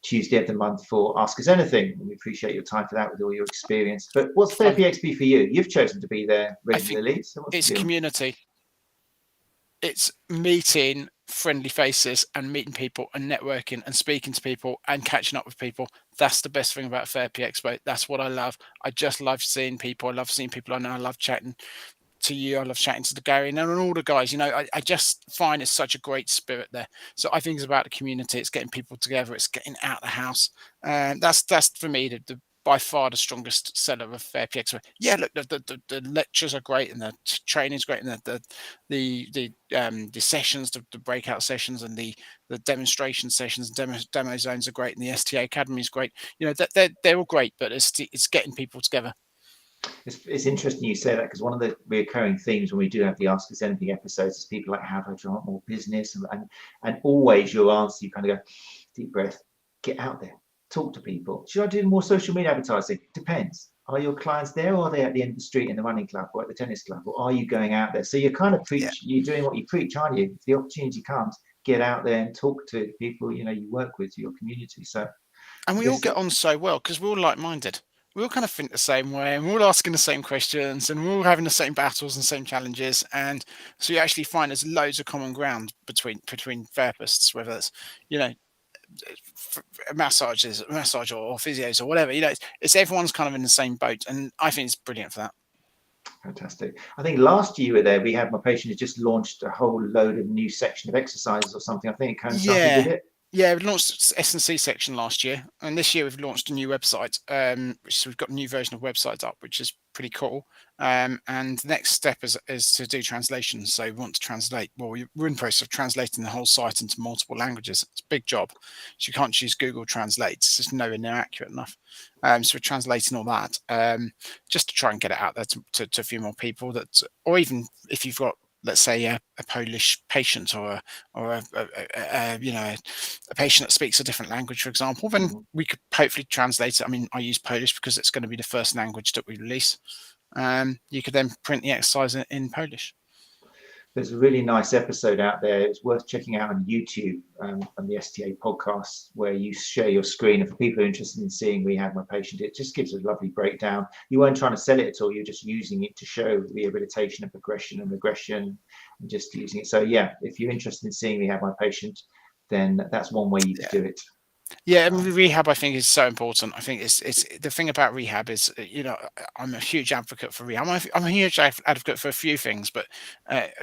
Tuesday of the month for Ask Us Anything. And we appreciate your time for that with all your experience. But what's Therapy Expo for you? You've chosen to be there regularly. So it's community. It's meeting friendly faces and meeting people and networking and speaking to people and catching up with people. That's the best thing about Therapy Expo. That's what I love. I just love seeing people. I love seeing people I know. I love chatting to you. I love chatting to the Gary and all the guys. I just find it's such a great spirit there. So I think it's about the community. It's getting people together. It's getting out of the house. That's for me the by far the strongest seller of Therapy Expo. Yeah, look, the lectures are great and the training's great and the sessions, the breakout sessions and the demonstration sessions, demo zones are great and the STA Academy is great. They're all great, but it's getting people together. It's interesting you say that because one of the recurring themes when we do have the Ask Us Anything episodes is people like, how do I drive more business? And always your answer, you kind of go, deep breath, get out there, talk to people. Should I do more social media advertising? Depends. Are your clients there or are they at the end of the street in the running club or at the tennis club? Or are you going out there? So you're kind of you're doing what you preach, aren't you? If the opportunity comes, get out there and talk to people, you work with, your community. And we all get on so well because we're all like-minded. We all kind of think the same way and we're all asking the same questions and we're all having the same battles and same challenges. And so you actually find there's loads of common ground between therapists, whether it's, massage or physios or whatever, it's everyone's kind of in the same boat. And I think it's brilliant for that. Fantastic. I think last year you were there, we had my patient who just launched a whole load of new section of exercises or something. I think it coincided with it. Yeah, we launched S&C section last year, and this year we've launched a new website. So we've got a new version of websites up, which is pretty cool. And the next step is to do translations. So we want to translate. Well, we're in the process of translating the whole site into multiple languages. It's a big job. So you can't use Google Translate. It's just nowhere near accurate enough. So we're translating all that just to try and get it out there to a few more people. Or even if you've got, let's say, a Polish patient or a patient that speaks a different language, for example, then we could hopefully translate it. I mean, I use Polish because it's going to be the first language that we release. You could then print the exercise in Polish. There's a really nice episode out there. It's worth checking out on YouTube on the STA podcast where you share your screen. And for people who are interested in seeing Rehab My Patient, it just gives a lovely breakdown. You weren't trying to sell it at all. You're just using it to show rehabilitation and progression and regression and just using it. So yeah, if you're interested in seeing Rehab My Patient, then that's one way you could do it. Yeah, rehab I think is so important. I think it's the thing about rehab is, I'm a huge advocate for rehab. I'm a huge advocate for a few things, but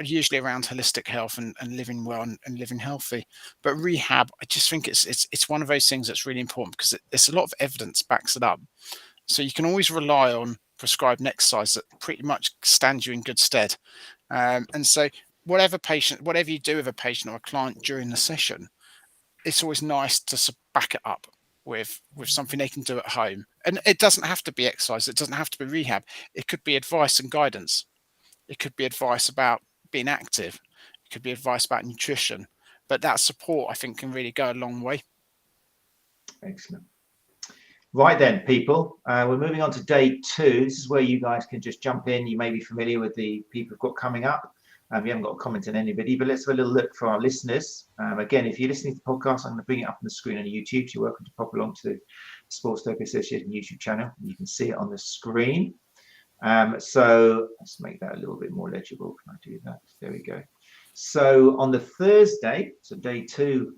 usually around holistic health and living well and living healthy. But rehab, I just think it's one of those things that's really important because there's a lot of evidence backs it up. So you can always rely on prescribed exercise that pretty much stands you in good stead. And so whatever you do with a patient or a client during the session, it's always nice to back it up with something they can do at home. And it doesn't have to be exercise. It doesn't have to be rehab. It could be advice and guidance. It could be advice about being active. It could be advice about nutrition. But that support, I think, can really go a long way. Excellent. Right then, people, we're moving on to day 2. This is where you guys can just jump in. You may be familiar with the people who've got coming up. We haven't got a comment on anybody, but let's have a little look for our listeners. Again, if you're listening to the podcast, I'm going to bring it up on the screen on YouTube. So you're welcome to pop along to the Sports Therapy Association YouTube channel. You can see it on the screen. So let's make that a little bit more legible. Can I do that? There we go. So on the Thursday, so day 2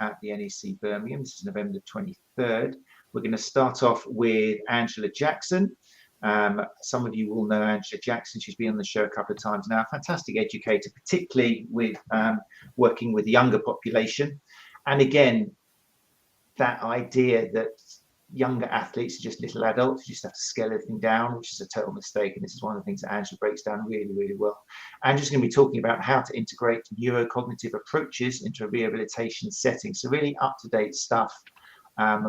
at the NEC Birmingham, this is November 23rd, we're going to start off with Angela Jackson. Some of you will know Angela Jackson. She's been on the show a couple of times now. Fantastic educator, particularly with working with the younger population. And again, that idea that younger athletes are just little adults, you just have to scale everything down, which is a total mistake. And this is one of the things that Angela breaks down really, really well. Angela's going to be talking about how to integrate neurocognitive approaches into a rehabilitation setting. So really up-to-date stuff,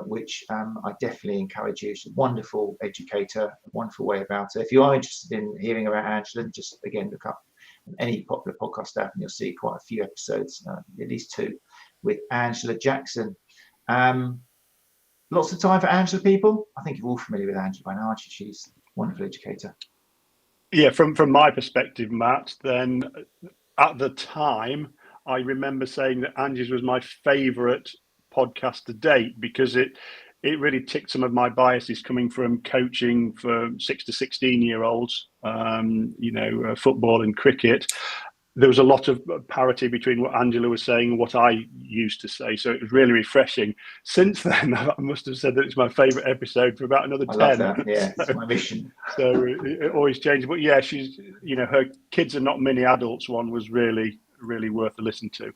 which I definitely encourage you. She's a wonderful educator, a wonderful way about it. If you are interested in hearing about Angela, just again look up any popular podcast app and you'll see quite a few episodes, at least 2, with Angela Jackson. Lots of time for Angela, people. I think you're all familiar with Angela by now, aren't you? She's a wonderful educator. Yeah, from my perspective, Matt, then at the time, I remember saying that Angie's was my favourite podcast to date because it really ticked some of my biases coming from coaching for 6 to 16-year-olds, football and cricket. There was a lot of parity between what Angela was saying and what I used to say. So it was really refreshing. Since then, I must have said that it's my favourite episode for about another 10. I love that. Yeah, it's my mission. So it always changes. But yeah, she's, her Kids Are Not Mini Adults one was really, really worth a listen to.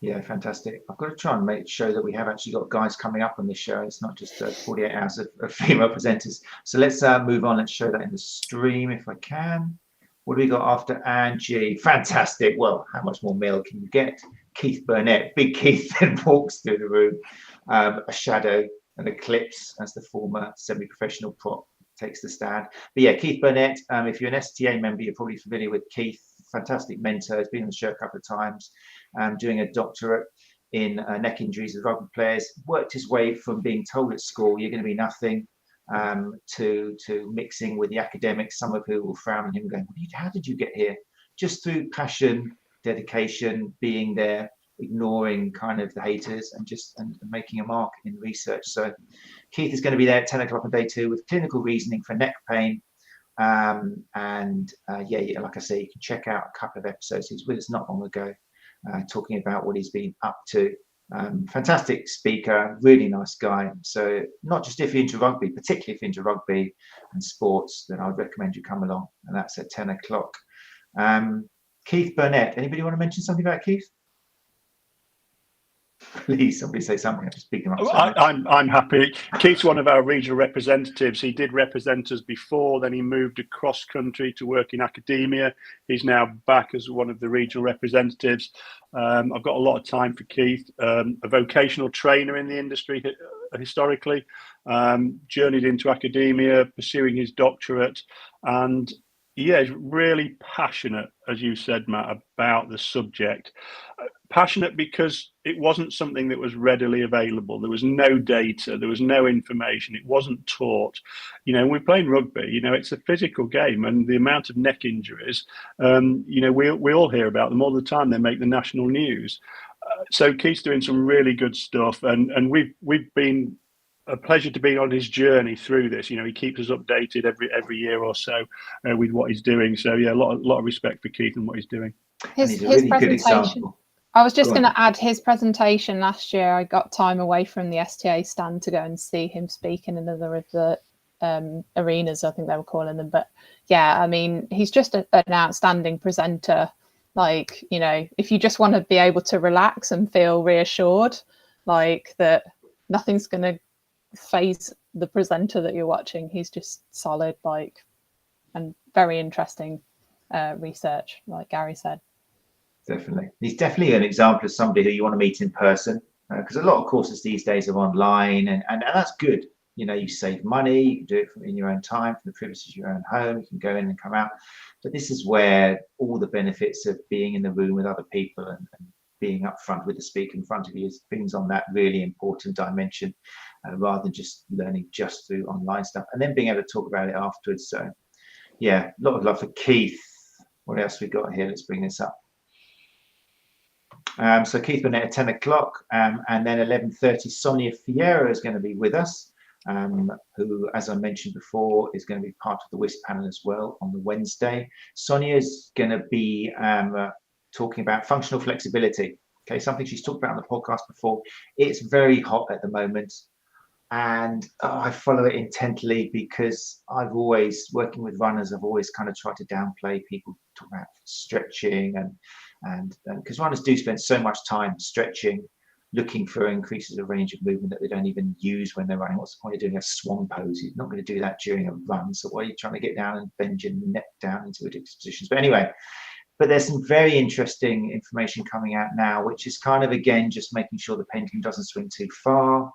Yeah, fantastic. I've got to try and make sure that we have actually got guys coming up on this show. It's not just 48 hours of female presenters. So let's move on. Let's show that in the stream if I can. What do we got after Angie? Fantastic. Well, how much more male can you get? Keith Burnett. Big Keith then walks through the room. A shadow, an eclipse as the former semi-professional prop takes the stand. But yeah, Keith Burnett, if you're an STA member, you're probably familiar with Keith. Fantastic mentor. He's been on the show a couple of times, doing a doctorate in neck injuries with rugby players. Worked his way from being told at school, you're going to be nothing, to mixing with the academics, some of who will frown on him going, how did you get here? Just through passion, dedication, being there, ignoring kind of the haters and making a mark in research. So Keith is going to be there at 10 o'clock on day 2 with clinical reasoning for neck pain. Like I say, you can check out a couple of episodes. He was with us not long ago, talking about what he's been up to. Fantastic speaker, really nice guy. So not just if you're into rugby, particularly if you're into rugby and sports, then I'd recommend you come along, and that's at 10 o'clock. Keith Burnett, anybody want to mention something about Keith? Please, somebody say something. I'm just picking him up. I'm happy. Keith's one of our regional representatives. He did represent us before, then he moved across country to work in academia. He's now back as one of the regional representatives. I've got a lot of time for Keith. A vocational trainer in the industry historically, journeyed into academia, pursuing his doctorate, and he's really passionate, as you said, Matt, about the subject. Passionate because it wasn't something that was readily available. There was no data, there was no information, it wasn't taught. We're playing rugby, it's a physical game, and the amount of neck injuries, we all hear about them all the time. They make the national news. So Keith's doing some really good stuff, and we've been a pleasure to be on his journey through this. He keeps us updated every year or so with what he's doing. So yeah, a lot of respect for Keith and what he's doing. His presentation. I was just going to add his presentation last year. I got time away from the STA stand to go and see him speak in another of the arenas, I think they were calling them. But yeah, I mean, he's just an outstanding presenter. Like, if you just want to be able to relax and feel reassured, like that nothing's going to phase the presenter that you're watching. He's just solid, and very interesting research, like Gary said. Definitely. He's definitely an example of somebody who you want to meet in person, because a lot of courses these days are online, and that's good. You save money, you can do it in your own time, from the privacy of your own home, you can go in and come out. But this is where all the benefits of being in the room with other people and being up front with the speaker in front of you brings on that really important dimension, rather than just learning just through online stuff and then being able to talk about it afterwards. So yeah, a lot of love for Keith. What else we got here? Let's bring this up. So Keith Burnett at 10 o'clock, and then 11:30, Sonia Fiera is going to be with us. who, as I mentioned before, is going to be part of the WISP panel as well on the Wednesday. Sonia is going to be talking about functional flexibility. Okay, something she's talked about on the podcast before. It's very hot at the moment, and I follow it intently because I've always, working with runners, I've always kind of tried to downplay people talk about stretching, and because runners do spend so much time stretching, looking for increases of range of movement that they don't even use when they're running. What's the point of doing a swan pose? You're not going to do that during a run. So why are you trying to get down and bend your neck down into ridiculous positions? But anyway, but there's some very interesting information coming out now, which is kind of, again, just making sure the pendulum doesn't swing too far,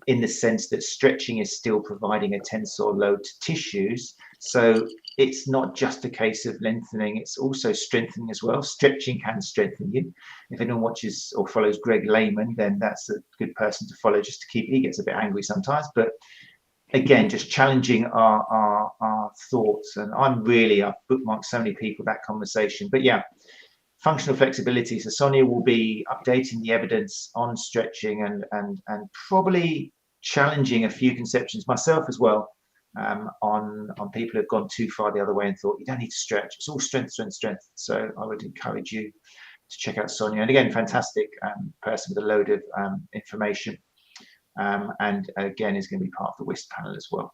in the sense that stretching is still providing a tensor load to tissues. So it's not just a case of lengthening, it's also strengthening as well. Stretching can strengthen you. If anyone watches or follows Greg Lehman, then that's a good person to follow, just to keep, he gets a bit angry sometimes, but again, just challenging our thoughts. And I've bookmarked so many people that conversation. But yeah, functional flexibility. So Sonia will be updating the evidence on stretching and probably challenging a few conceptions myself as well, on people who've gone too far the other way and thought you don't need to stretch. It's all strength, strength, strength. So I would encourage you to check out Sonia. And again, fantastic person with a load of information. And again, is going to be part of the WISP panel as well.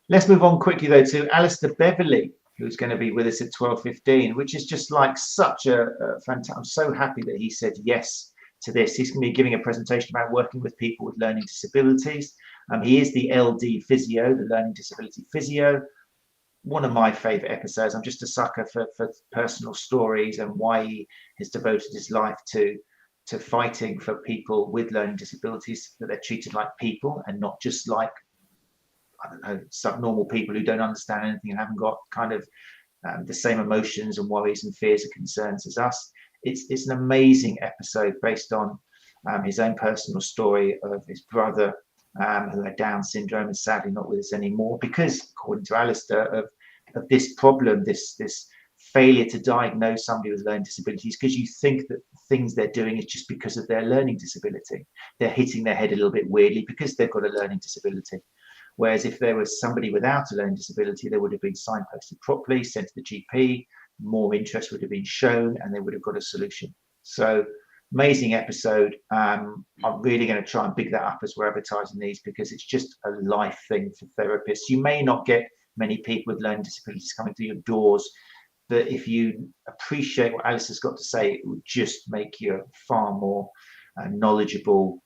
Let's move on quickly though to Alistair Beverley, who's going to be with us at 12:15, which is just like such a fantastic. I'm so happy that he said yes to this. He's going to be giving a presentation about working with people with learning disabilities. He is the LD physio, the learning disability physio. One of my favorite episodes. I'm just a sucker for personal stories and why he has devoted his life to fighting for people with learning disabilities, that they're treated like people and not just like, I don't know, subnormal people who don't understand anything and haven't got kind of the same emotions and worries and fears and concerns as us. It's an amazing episode based on his own personal story of his brother who had Down syndrome and sadly not with us anymore because, according to Alistair, of this problem, this failure to diagnose somebody with learning disabilities, because you think that things they're doing is just because of their learning disability. They're hitting their head a little bit weirdly because they've got a learning disability. Whereas if there was somebody without a learning disability, they would have been signposted properly, sent to the GP, more interest would have been shown, and they would have got a solution. So amazing episode. I'm really going to try and big that up as we're advertising these, because it's just a life thing for therapists. You may not get many people with learning disabilities coming through your doors, but if you appreciate what Alice has got to say, it will just make you a far more knowledgeable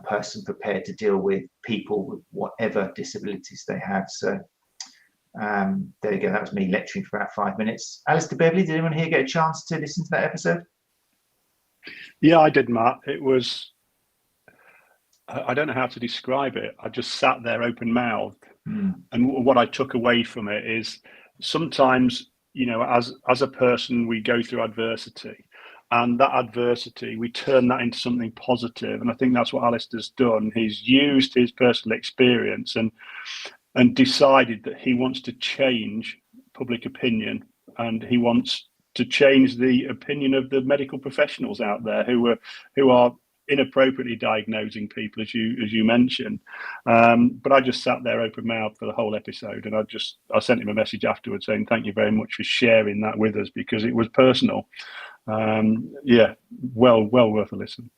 person prepared to deal with people with whatever disabilities they have. So there you go. That was me lecturing for about 5 minutes. Alistair Beverley, did anyone here get a chance to listen to that episode? Yeah, I did, Matt. It was, I don't know how to describe it. I just sat there open-mouthed. And what I took away from it is sometimes, you know, as a person, we go through adversity, and that adversity, we turn that into something positive. And I think that's what Alistair's done. He's used his personal experience and decided that he wants to change public opinion, and he wants to change the opinion of the medical professionals out there who are inappropriately diagnosing people, as you mentioned. But I just sat there open mouthed for the whole episode, and I sent him a message afterwards saying thank you very much for sharing that with us, because it was personal. Yeah, well worth a listen.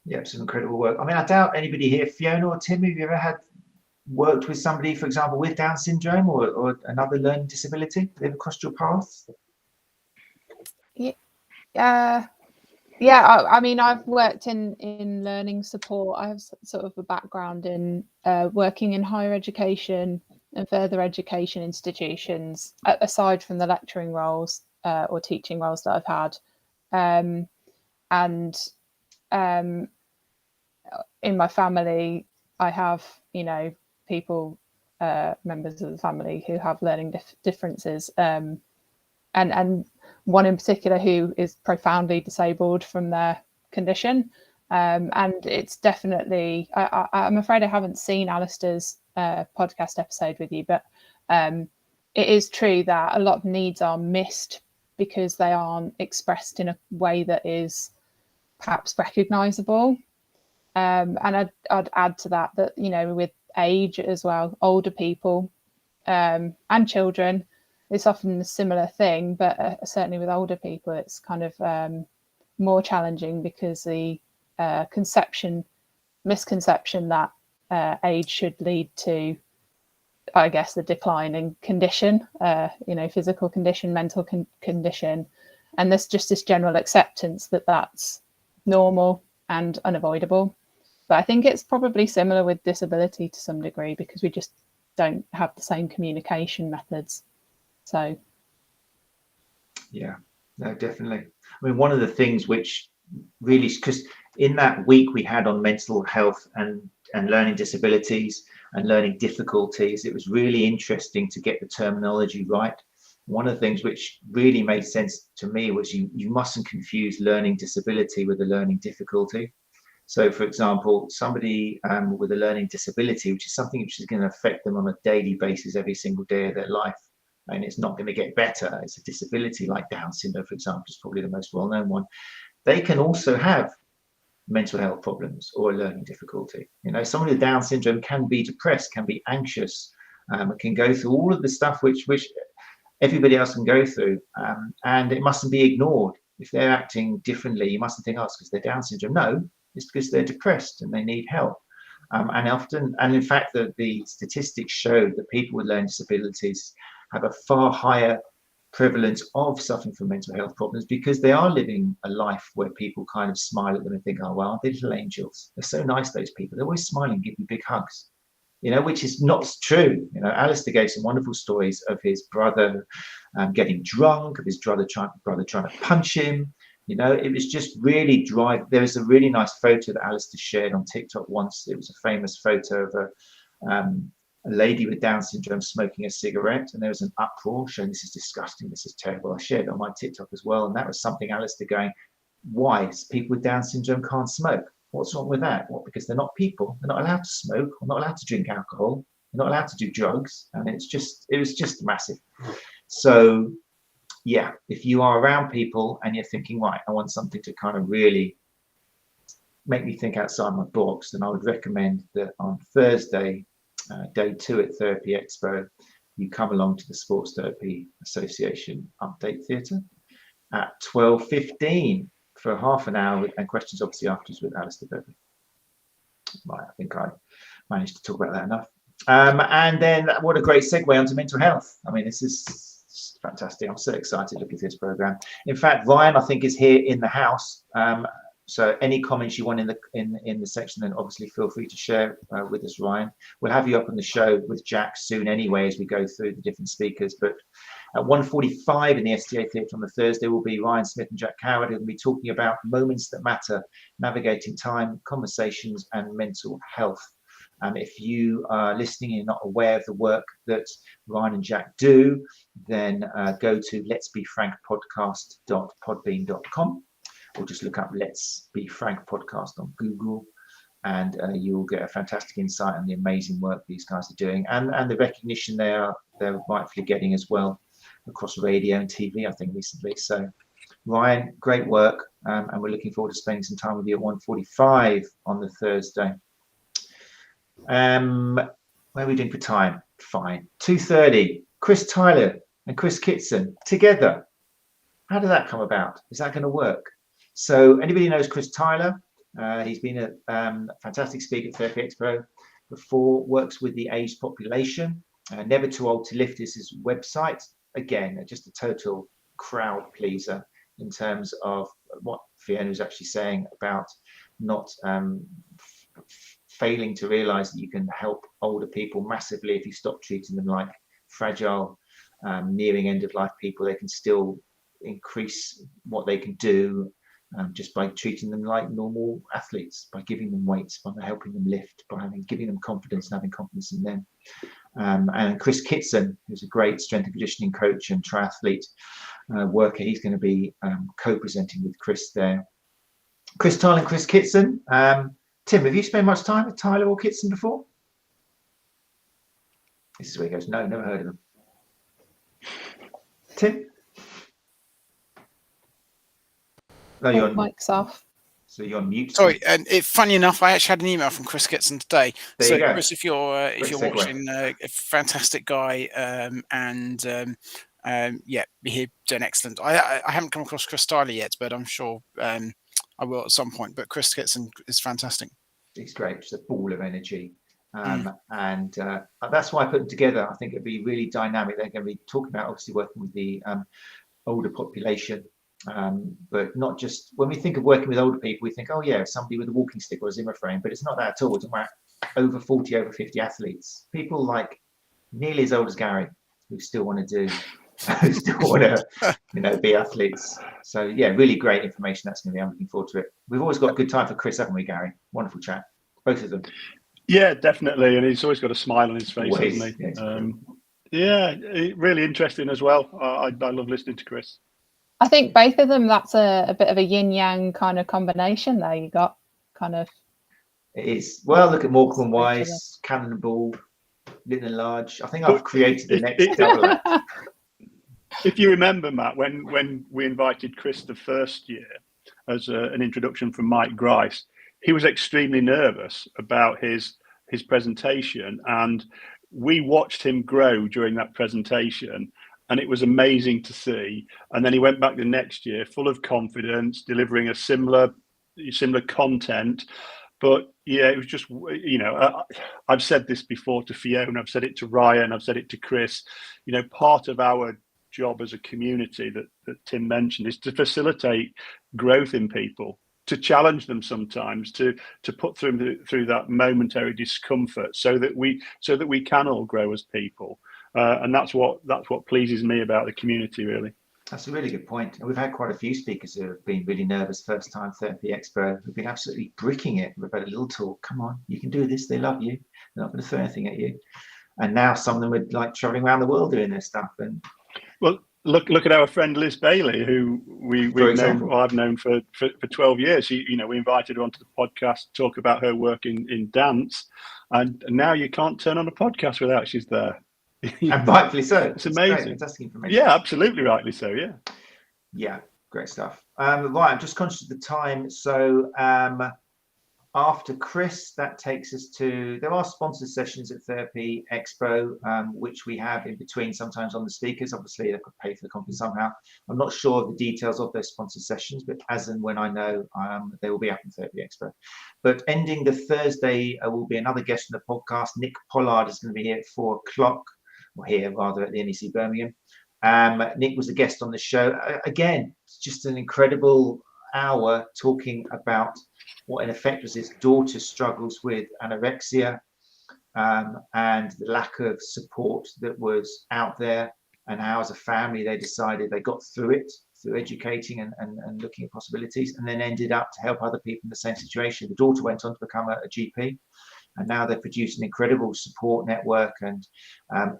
Yeah, some incredible work. I mean, I doubt anybody here, Fiona or Tim, have you ever worked with somebody, for example, with Down syndrome or another learning disability? Have they ever crossed your path? Yeah, I mean, I've worked in learning support. I have sort of a background in working in higher education and further education institutions, aside from the lecturing roles or teaching roles that I've had. And in my family, I have, you know, people, members of the family who have learning differences, and one in particular who is profoundly disabled from their condition. And it's definitely, I'm afraid I haven't seen Alistair's podcast episode with you, but it is true that a lot of needs are missed because they aren't expressed in a way that is perhaps recognisable. And I'd add to that, you know, with age as well, older people and children, it's often a similar thing, but certainly with older people, it's kind of more challenging because the misconception that age should lead to, I guess, the decline in condition, you know, physical condition, mental condition, and there's just this general acceptance that that's normal and unavoidable. But I think it's probably similar with disability to some degree, because we just don't have the same communication methods. So yeah, no, definitely. I mean, one of the things which really, because in that week we had on mental health and learning disabilities and learning difficulties, it was really interesting to get the terminology right. One of the things which really made sense to me was you mustn't confuse learning disability with a learning difficulty. So, for example, somebody with a learning disability, which is something which is going to affect them on a daily basis every single day of their life, and it's not going to get better. It's a disability like Down syndrome, for example, is probably the most well-known one. They can also have mental health problems or a learning difficulty. You know, someone with Down syndrome can be depressed, can be anxious, can go through all of the stuff which everybody else can go through, and it mustn't be ignored. If they're acting differently, you mustn't think, oh, it's because they're Down syndrome. No, it's because they're depressed and they need help. And often, and in fact, the statistics show that people with learning disabilities have a far higher prevalence of suffering from mental health problems, because they are living a life where people kind of smile at them and think, oh, well, they're little angels. They're so nice, those people. They're always smiling, give you big hugs, you know, which is not true. You know, Alistair gave some wonderful stories of his brother getting drunk, of his brother trying to punch him. You know, it was just really dry. There was a really nice photo that Alistair shared on TikTok once. It was a famous photo of a lady with Down syndrome smoking a cigarette, and there was an uproar showing, this is disgusting, this is terrible. I shared it on my TikTok as well, and that was something Alistair going, why? People with Down syndrome can't smoke. What's wrong with that? What, because they're not people? They're not allowed to smoke, or not allowed to drink alcohol, they're not allowed to do drugs, and it was just massive. So yeah, if you are around people and you're thinking, right, I want something to kind of really make me think outside my box, then I would recommend that on Thursday, day 2 at Therapy Expo, you come along to the Sports Therapy Association Update Theatre at 12:15 for half an hour, and questions obviously afterwards with Alistair Beverley. Right, I think I managed to talk about that enough. And then what a great segue onto mental health. I mean, this is fantastic. I'm so excited looking at this program. In fact, Ryan, I think, is here in the house. So any comments you want in the section, then obviously feel free to share with us, Ryan. We'll have you up on the show with Jack soon anyway, as we go through the different speakers. But at 1:45 in the STA Theatre on the Thursday will be Ryan Smith and Jack Coward, who will be talking about moments that matter, navigating time, conversations, and mental health. If you are listening and you're not aware of the work that Ryan and Jack do, then go to letsbefrankpodcast.podbean.com, or just look up Let's Be Frank Podcast on Google, and you'll get a fantastic insight on the amazing work these guys are doing, and the recognition they're rightfully getting as well across radio and TV, I think, recently. So Ryan, great work, and we're looking forward to spending some time with you at 1:45 on the Thursday. Where are we doing for time? Fine. 2:30. Chris Tyler and Chris 𝐓𝐡𝐞𝐫 together. How did that come about? Is that going to work? So anybody knows Chris Tyler? He's been a fantastic speaker at Therapy Expo before, works with the aged population. Never Too Old to Lift is his website. Again, just a total crowd pleaser in terms of what Fiona was actually saying about not failing to realize that you can help older people massively if you stop treating them like fragile, nearing end of life people. They can still increase what they can do just by treating them like normal athletes, by giving them weights, by helping them lift, by giving them confidence and having confidence in them. And Chris 𝐓𝐡𝐞𝐫, who's a great strength and conditioning coach and triathlete worker, he's going to be co-presenting with Chris there. Chris Tyler and Chris 𝐓𝐡𝐞𝐫. Tim, have you spent much time with Tyler or 𝐓𝐡𝐞𝐫 before? This is where he goes, no, never heard of them. Tim? No, your mic's off. So you're on mute. Sorry, and funny enough, I actually had an email from Chris Getson today. There So you go. Chris, if you're Segue. watching, a fantastic guy, yeah, he's doing excellent. I haven't come across Chris Tyler yet, but I'm sure I will at some point. But Chris Getson is fantastic. He's great, just a ball of energy. And that's why I put them together. I think it'd be really dynamic. They're going to be talking about obviously working with the older population, but not just when we think of working with older people, we think, oh yeah, somebody with a walking stick or a Zimmer frame, but it's not that at all. We're talking about over 40, over 50 athletes, people like nearly as old as Gary, who still want to do, who still want to, be athletes. So yeah, really great information. That's going to be. I'm looking forward to it. We've always got a good time for Chris, haven't we, Gary? Wonderful chat, both of them. Yeah, definitely, and he's always got a smile on his face, Always. hasn't he? Yeah, really interesting as well. I love listening to Chris. I think both of them, that's a bit of a yin-yang kind of combination there. You got kind of... It is. Well, look at Morecambe Wise, Cannonball, Little and Large. I think I've created the next double act. If you remember, Matt, when we invited Chris the first year as an introduction from Mike Grice, he was extremely nervous about his presentation, and we watched him grow during that presentation, and it was amazing to see. And then he went back the next year full of confidence, delivering a similar content. But yeah, it was just, I've said this before to Fiona, I've said it to Ryan, I've said it to Chris. Part of our job as a community that Tim mentioned is to facilitate growth in people, to challenge them sometimes, to put through that momentary discomfort, so that we can all grow as people, and that's what pleases me about the community, really. That's a really good point. And we've had quite a few speakers who have been really nervous first time Therapy Expo, who've been absolutely bricking it with a little talk. Come on, you can do this. They love you. They're not going to throw anything at you. And now some of them are like traveling around the world doing this stuff. And well, look at our friend Liz Bailey, who I've known for 12 years. We invited her onto the podcast to talk about her work in dance, and now you can't turn on a podcast without she's there. And rightfully so. It's amazing. Great, fantastic information. Yeah, absolutely rightly so. Yeah. Yeah, great stuff. Right, I'm just conscious of the time. So after Chris, that takes us to, there are sponsored sessions at Therapy Expo, which we have in between sometimes on the speakers. Obviously, they've got to pay for the conference somehow. I'm not sure of the details of those sponsored sessions, but as and when I know, they will be up in Therapy Expo. But ending the Thursday will be another guest on the podcast. Nick Pollard is going to be here at 4 o'clock, or here rather, at the NEC Birmingham. Nick was a guest on the show. Again, it's just an incredible hour talking about what in effect was his daughter's struggles with anorexia, and the lack of support that was out there, and how as a family they decided they got through it through educating and looking at possibilities, and then ended up to help other people in the same situation. The daughter went on to become a GP, and now they've produced an incredible support network and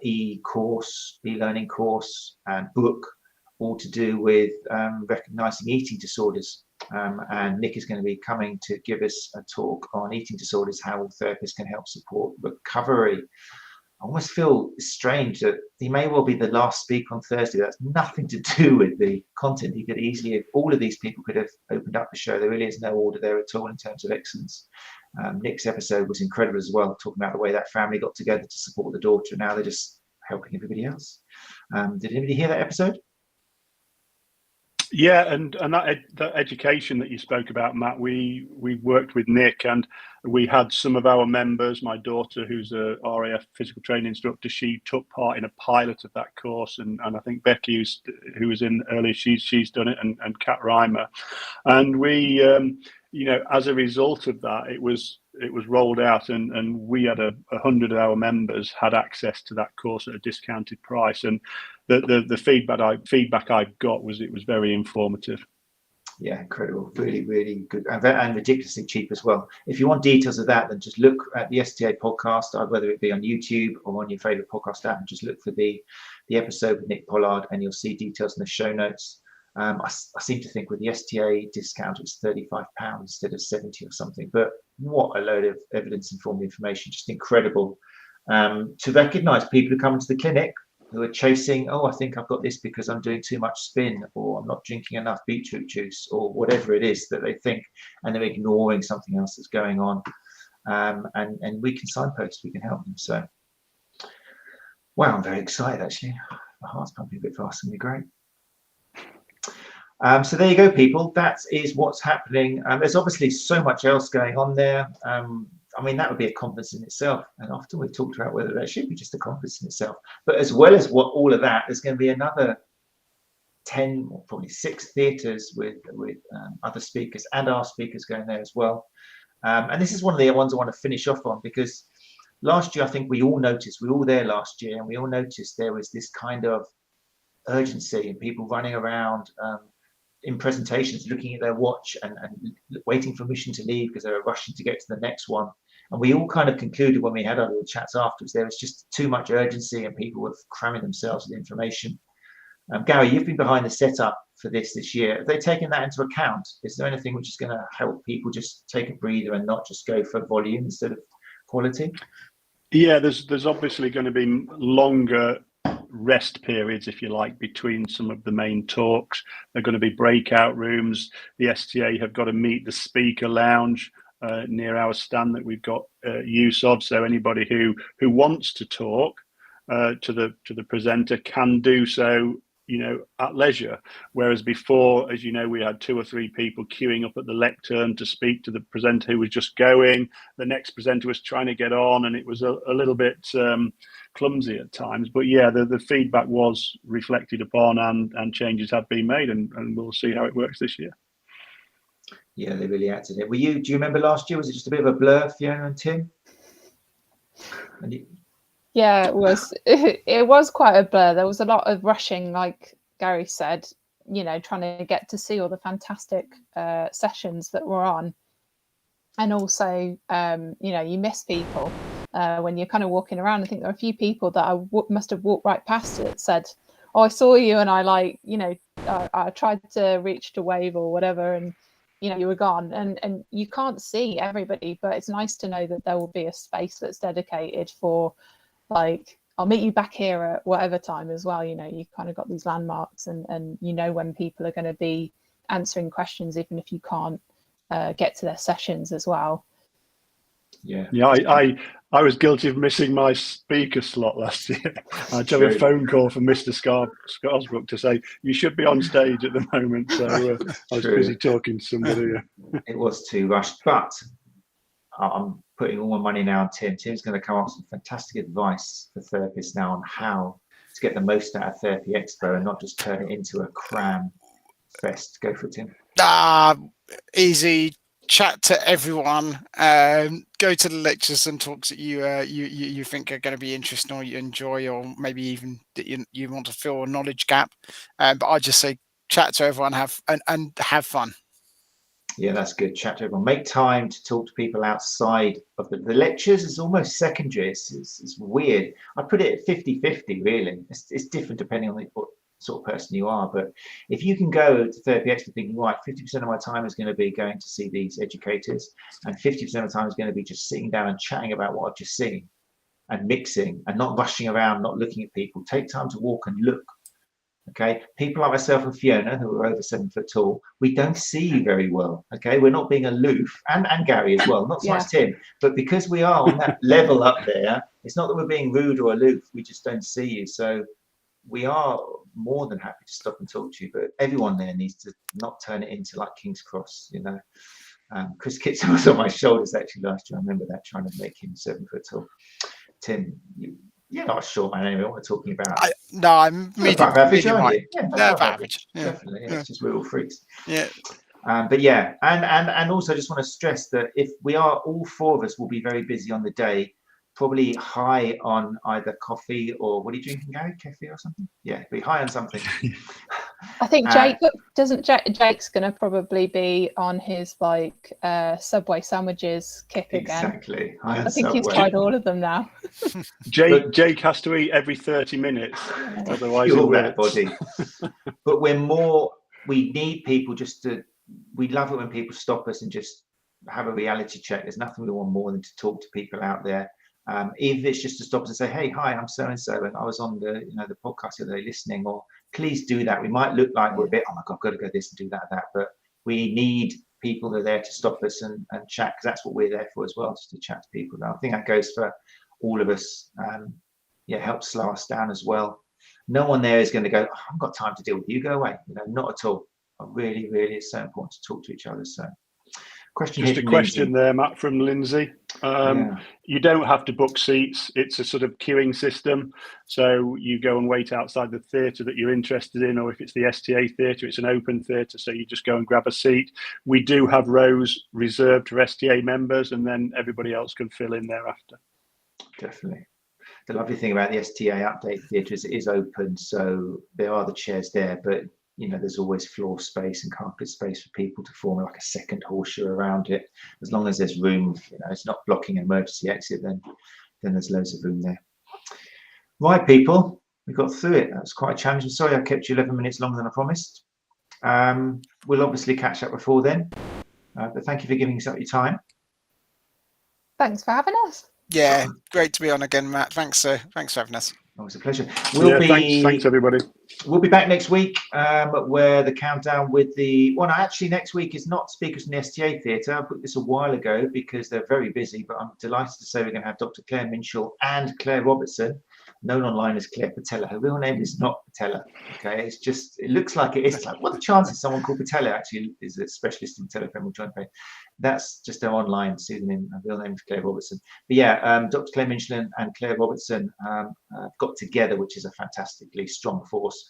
e-learning course and book, all to do with recognizing eating disorders. And Nick is going to be coming to give us a talk on eating disorders, how therapists can help support recovery. I almost feel strange that he may well be the last speaker on Thursday. That's nothing to do with the content. He could easily, all of these people could have opened up the show. There really is no order there at all in terms of excellence. Nick's episode was incredible as well, talking about the way that family got together to support the daughter, and now they're just helping everybody else. Did anybody hear that episode? Yeah, and that education that you spoke about, Matt, we worked with Nick, and we had some of our members. My daughter, who's a RAF physical training instructor, she took part in a pilot of that course, and I think Becky, who was in earlier, she's done it, and Kat Reimer, and we, as a result of that, it was rolled out, and we had 100 of our members had access to that course at a discounted price, and the feedback I got was it was very informative. Yeah, incredible, really, really good, and ridiculously cheap as well. If you want details of that, then just look at the STA podcast, whether it be on YouTube or on your favorite podcast app, and just look for the episode with Nick Pollard, and you'll see details in the show notes. I seem to think with the STA discount it's £35 instead of 70 or something, but what a load of evidence-informed information, just incredible. To recognise people who come into the clinic, who are chasing, oh, I think I've got this because I'm doing too much spin, or I'm not drinking enough beetroot juice, or whatever it is that they think, and they're ignoring something else that's going on. And we can signpost, we can help them. So, wow, I'm very excited actually. My heart's pumping a bit faster than me, great. So there you go, people. That is what's happening. There's obviously so much else going on there. I mean, that would be a conference in itself. And often we've talked about whether that should be just a conference in itself. But as well as all of that, there's going to be another 10 or probably 6 theatres with other speakers and our speakers going there as well. And this is one of the ones I want to finish off on, because last year, I think we all noticed, we were all there last year, and we all noticed there was this kind of urgency and people running around in presentations, looking at their watch and waiting for permission to leave because they were rushing to get to the next one. And we all kind of concluded when we had our little chats afterwards, there was just too much urgency and people were cramming themselves with information. Gary, you've been behind the setup for this year. Have they taken that into account? Is there anything which is going to help people just take a breather and not just go for volume instead of quality? Yeah, there's obviously going to be longer rest periods, if you like, between some of the main talks. There are going to be breakout rooms. The STA have got to meet the speaker lounge near our stand that we've got use of. So anybody who wants to talk to the presenter can do so, you know, at leisure. Whereas before, as you know, we had 2 or 3 people queuing up at the lectern to speak to the presenter who was just going. The next presenter was trying to get on, and it was a little bit clumsy at times. But yeah, the feedback was reflected upon, and changes have been made, and we'll see how it works this year. Yeah, they really acted it. Do you remember last year? Was it just a bit of a blur, Fiona and Tim? Yeah, it was. It was quite a blur. There was a lot of rushing, like Gary said, you know, trying to get to see all the fantastic sessions that were on. And also, you know, you miss people when you're kind of walking around. I think there are a few people that I must have walked right past it, said, oh, I saw you, and I, like, you know, I tried to reach to wave or whatever, and, you know, you were gone. And you can't see everybody, but it's nice to know that there will be a space that's dedicated for, like, I'll meet you back here at whatever time as well. You know, you kind of got these landmarks, and you know when people are going to be answering questions, even if you can't get to their sessions as well. Yeah, I was guilty of missing my speaker slot last year. I had to have a phone call from Mr. Scarsbrook to say, you should be on stage at the moment. So I was busy talking to somebody. It was too rushed, but I'm putting all my money now on Tim. Tim's going to come up with some fantastic advice for therapists now on how to get the most out of Therapy Expo and not just turn it into a cram fest. Go for it, Tim. Easy. Chat to everyone. Go to the lectures and talks that you think are going to be interesting or you enjoy, or maybe even that you want to fill a knowledge gap. But I just say chat to everyone, have fun. Yeah, that's good. Chat to everyone. Make time to talk to people outside of the lectures. Is almost secondary. It's weird. I put it at 50-50, really. It's different depending on what sort of person you are. But if you can go to Therapy Expo thinking, right, 50% of my time is going to be going to see these educators, and 50% of the time is going to be just sitting down and chatting about what I've just seen and mixing and not rushing around, not looking at people. Take time to walk and look. Okay, people like myself and Fiona, who are over 7 foot tall, we don't see you very well. Okay, we're not being aloof, and Gary as well, not so much Tim, but because we are on that level up there, it's not that we're being rude or aloof, we just don't see you. So we are more than happy to stop and talk to you, but everyone there needs to not turn it into like King's Cross, you know. Chris Kitson was on my shoulders actually last year. I remember that, trying to make him 7 foot tall. Tim, you're not a short man anyway. What we're talking about? No, I'm medium average. Yeah, average. Yeah. Definitely. Yeah, it's just we're all freaks. Yeah. But yeah, and also I just want to stress that if we are, all 4 of us will be very busy on the day, probably high on either coffee or, what are you drinking, Gary? Coffee or something? Yeah, be high on something. I think Jake's going to probably be on his like Subway sandwiches kick again. Exactly. I think he's tried all of them now. Jake has to eat every 30 minutes, otherwise he'll that body. But we need people we love it when people stop us and just have a reality check. There's nothing we want more than to talk to people out there Even if it's just to stop and say, hey, hi, I'm so and so, and I was on the the podcast the other day listening. Or please do that. We might look like we're a bit, oh my god, I've got to go this and do that, but we need people that are there to stop us and chat, because that's what we're there for as well, just to chat to people. Now I think that goes for all of us. Helps slow us down as well. No one there is going to go, oh, I've got time to deal with you, go away. Not at all. Really, really, it's so important to talk to each other. So just a question there, Matt, from Lindsay. You don't have to book seats. It's a sort of queuing system. So you go and wait outside the theatre that you're interested in, or if it's the STA theatre, it's an open theatre. So you just go and grab a seat. We do have rows reserved for STA members, and then everybody else can fill in thereafter. Definitely. The lovely thing about the STA update theatre is it is open. So there are the chairs there, but there's always floor space and carpet space for people to form like a second horseshoe around it. As long as there's room, it's not blocking an emergency exit, then there's loads of room there. Right, people, we got through it. That was quite a challenge. I'm sorry I kept you 11 minutes longer than I promised. We'll obviously catch up before then, but thank you for giving us up your time. Thanks for having us. Yeah, great to be on again, Matt. Thanks for having us. Always a pleasure. Thanks everybody. We'll be back next week where the countdown with the actually next week is not speakers from the STA Theatre. I put this a while ago because they're very busy, but I'm delighted to say we're going to have Dr. Claire Minshall and Claire Robertson, known online as Claire Patella. Her real name is not Patella. Okay, it looks like it is. It's like, what are the chances someone called Patella actually is a specialist in telefemoral joint pain? That's just their online pseudonym. Her real name is Claire Robertson. But yeah, Dr. Claire Minshall and Claire Robertson got together, which is a fantastically strong force.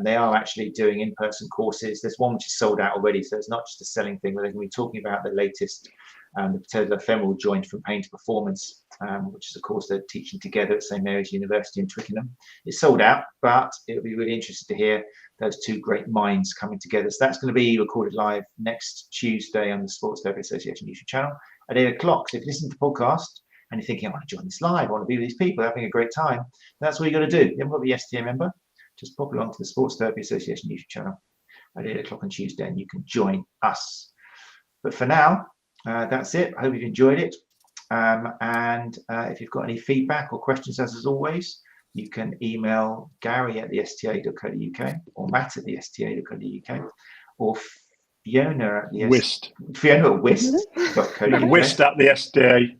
They are actually doing in-person courses. There's one which is sold out already, so it's not just a selling thing. They're going to be talking about the latest, the patellofemoral joint from pain to performance, which is a course they're teaching together at St Mary's University in Twickenham. It's sold out, but it'll be really interesting to hear those two great minds coming together. So that's going to be recorded live next Tuesday on the Sports Therapy Association YouTube channel at 8 o'clock. So if you listen to the podcast and you're thinking, I want to join this live, I want to be with these people, having a great time, that's what you're going to do. You haven't got to be an STA member. Just pop along to the Sports Therapy Association YouTube channel at 8 o'clock on Tuesday and you can join us. But for now, that's it. I hope you've enjoyed it. And if you've got any feedback or questions, as always, you can email Gary at @thesta.co.uk or Matt at @thesta.co.uk or Fiona at Fiona at @whist.co.uk. Whist at the STA.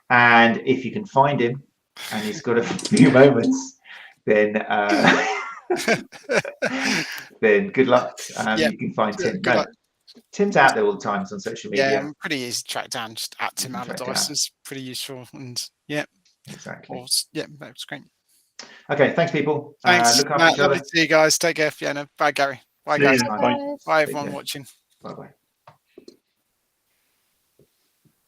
And if you can find him and he's got a few moments, then then good luck. You can find Tim. Tim's out there all the time. He's on social media. Yeah, pretty easy to track down. Just at Tim Allardyce is pretty useful. And exactly. That was great. Okay, thanks, people. Thanks. Look after each other. Lovely to see you guys. Take care, Fiona. Bye, Gary. Bye, guys. Bye, everyone watching. Bye-bye.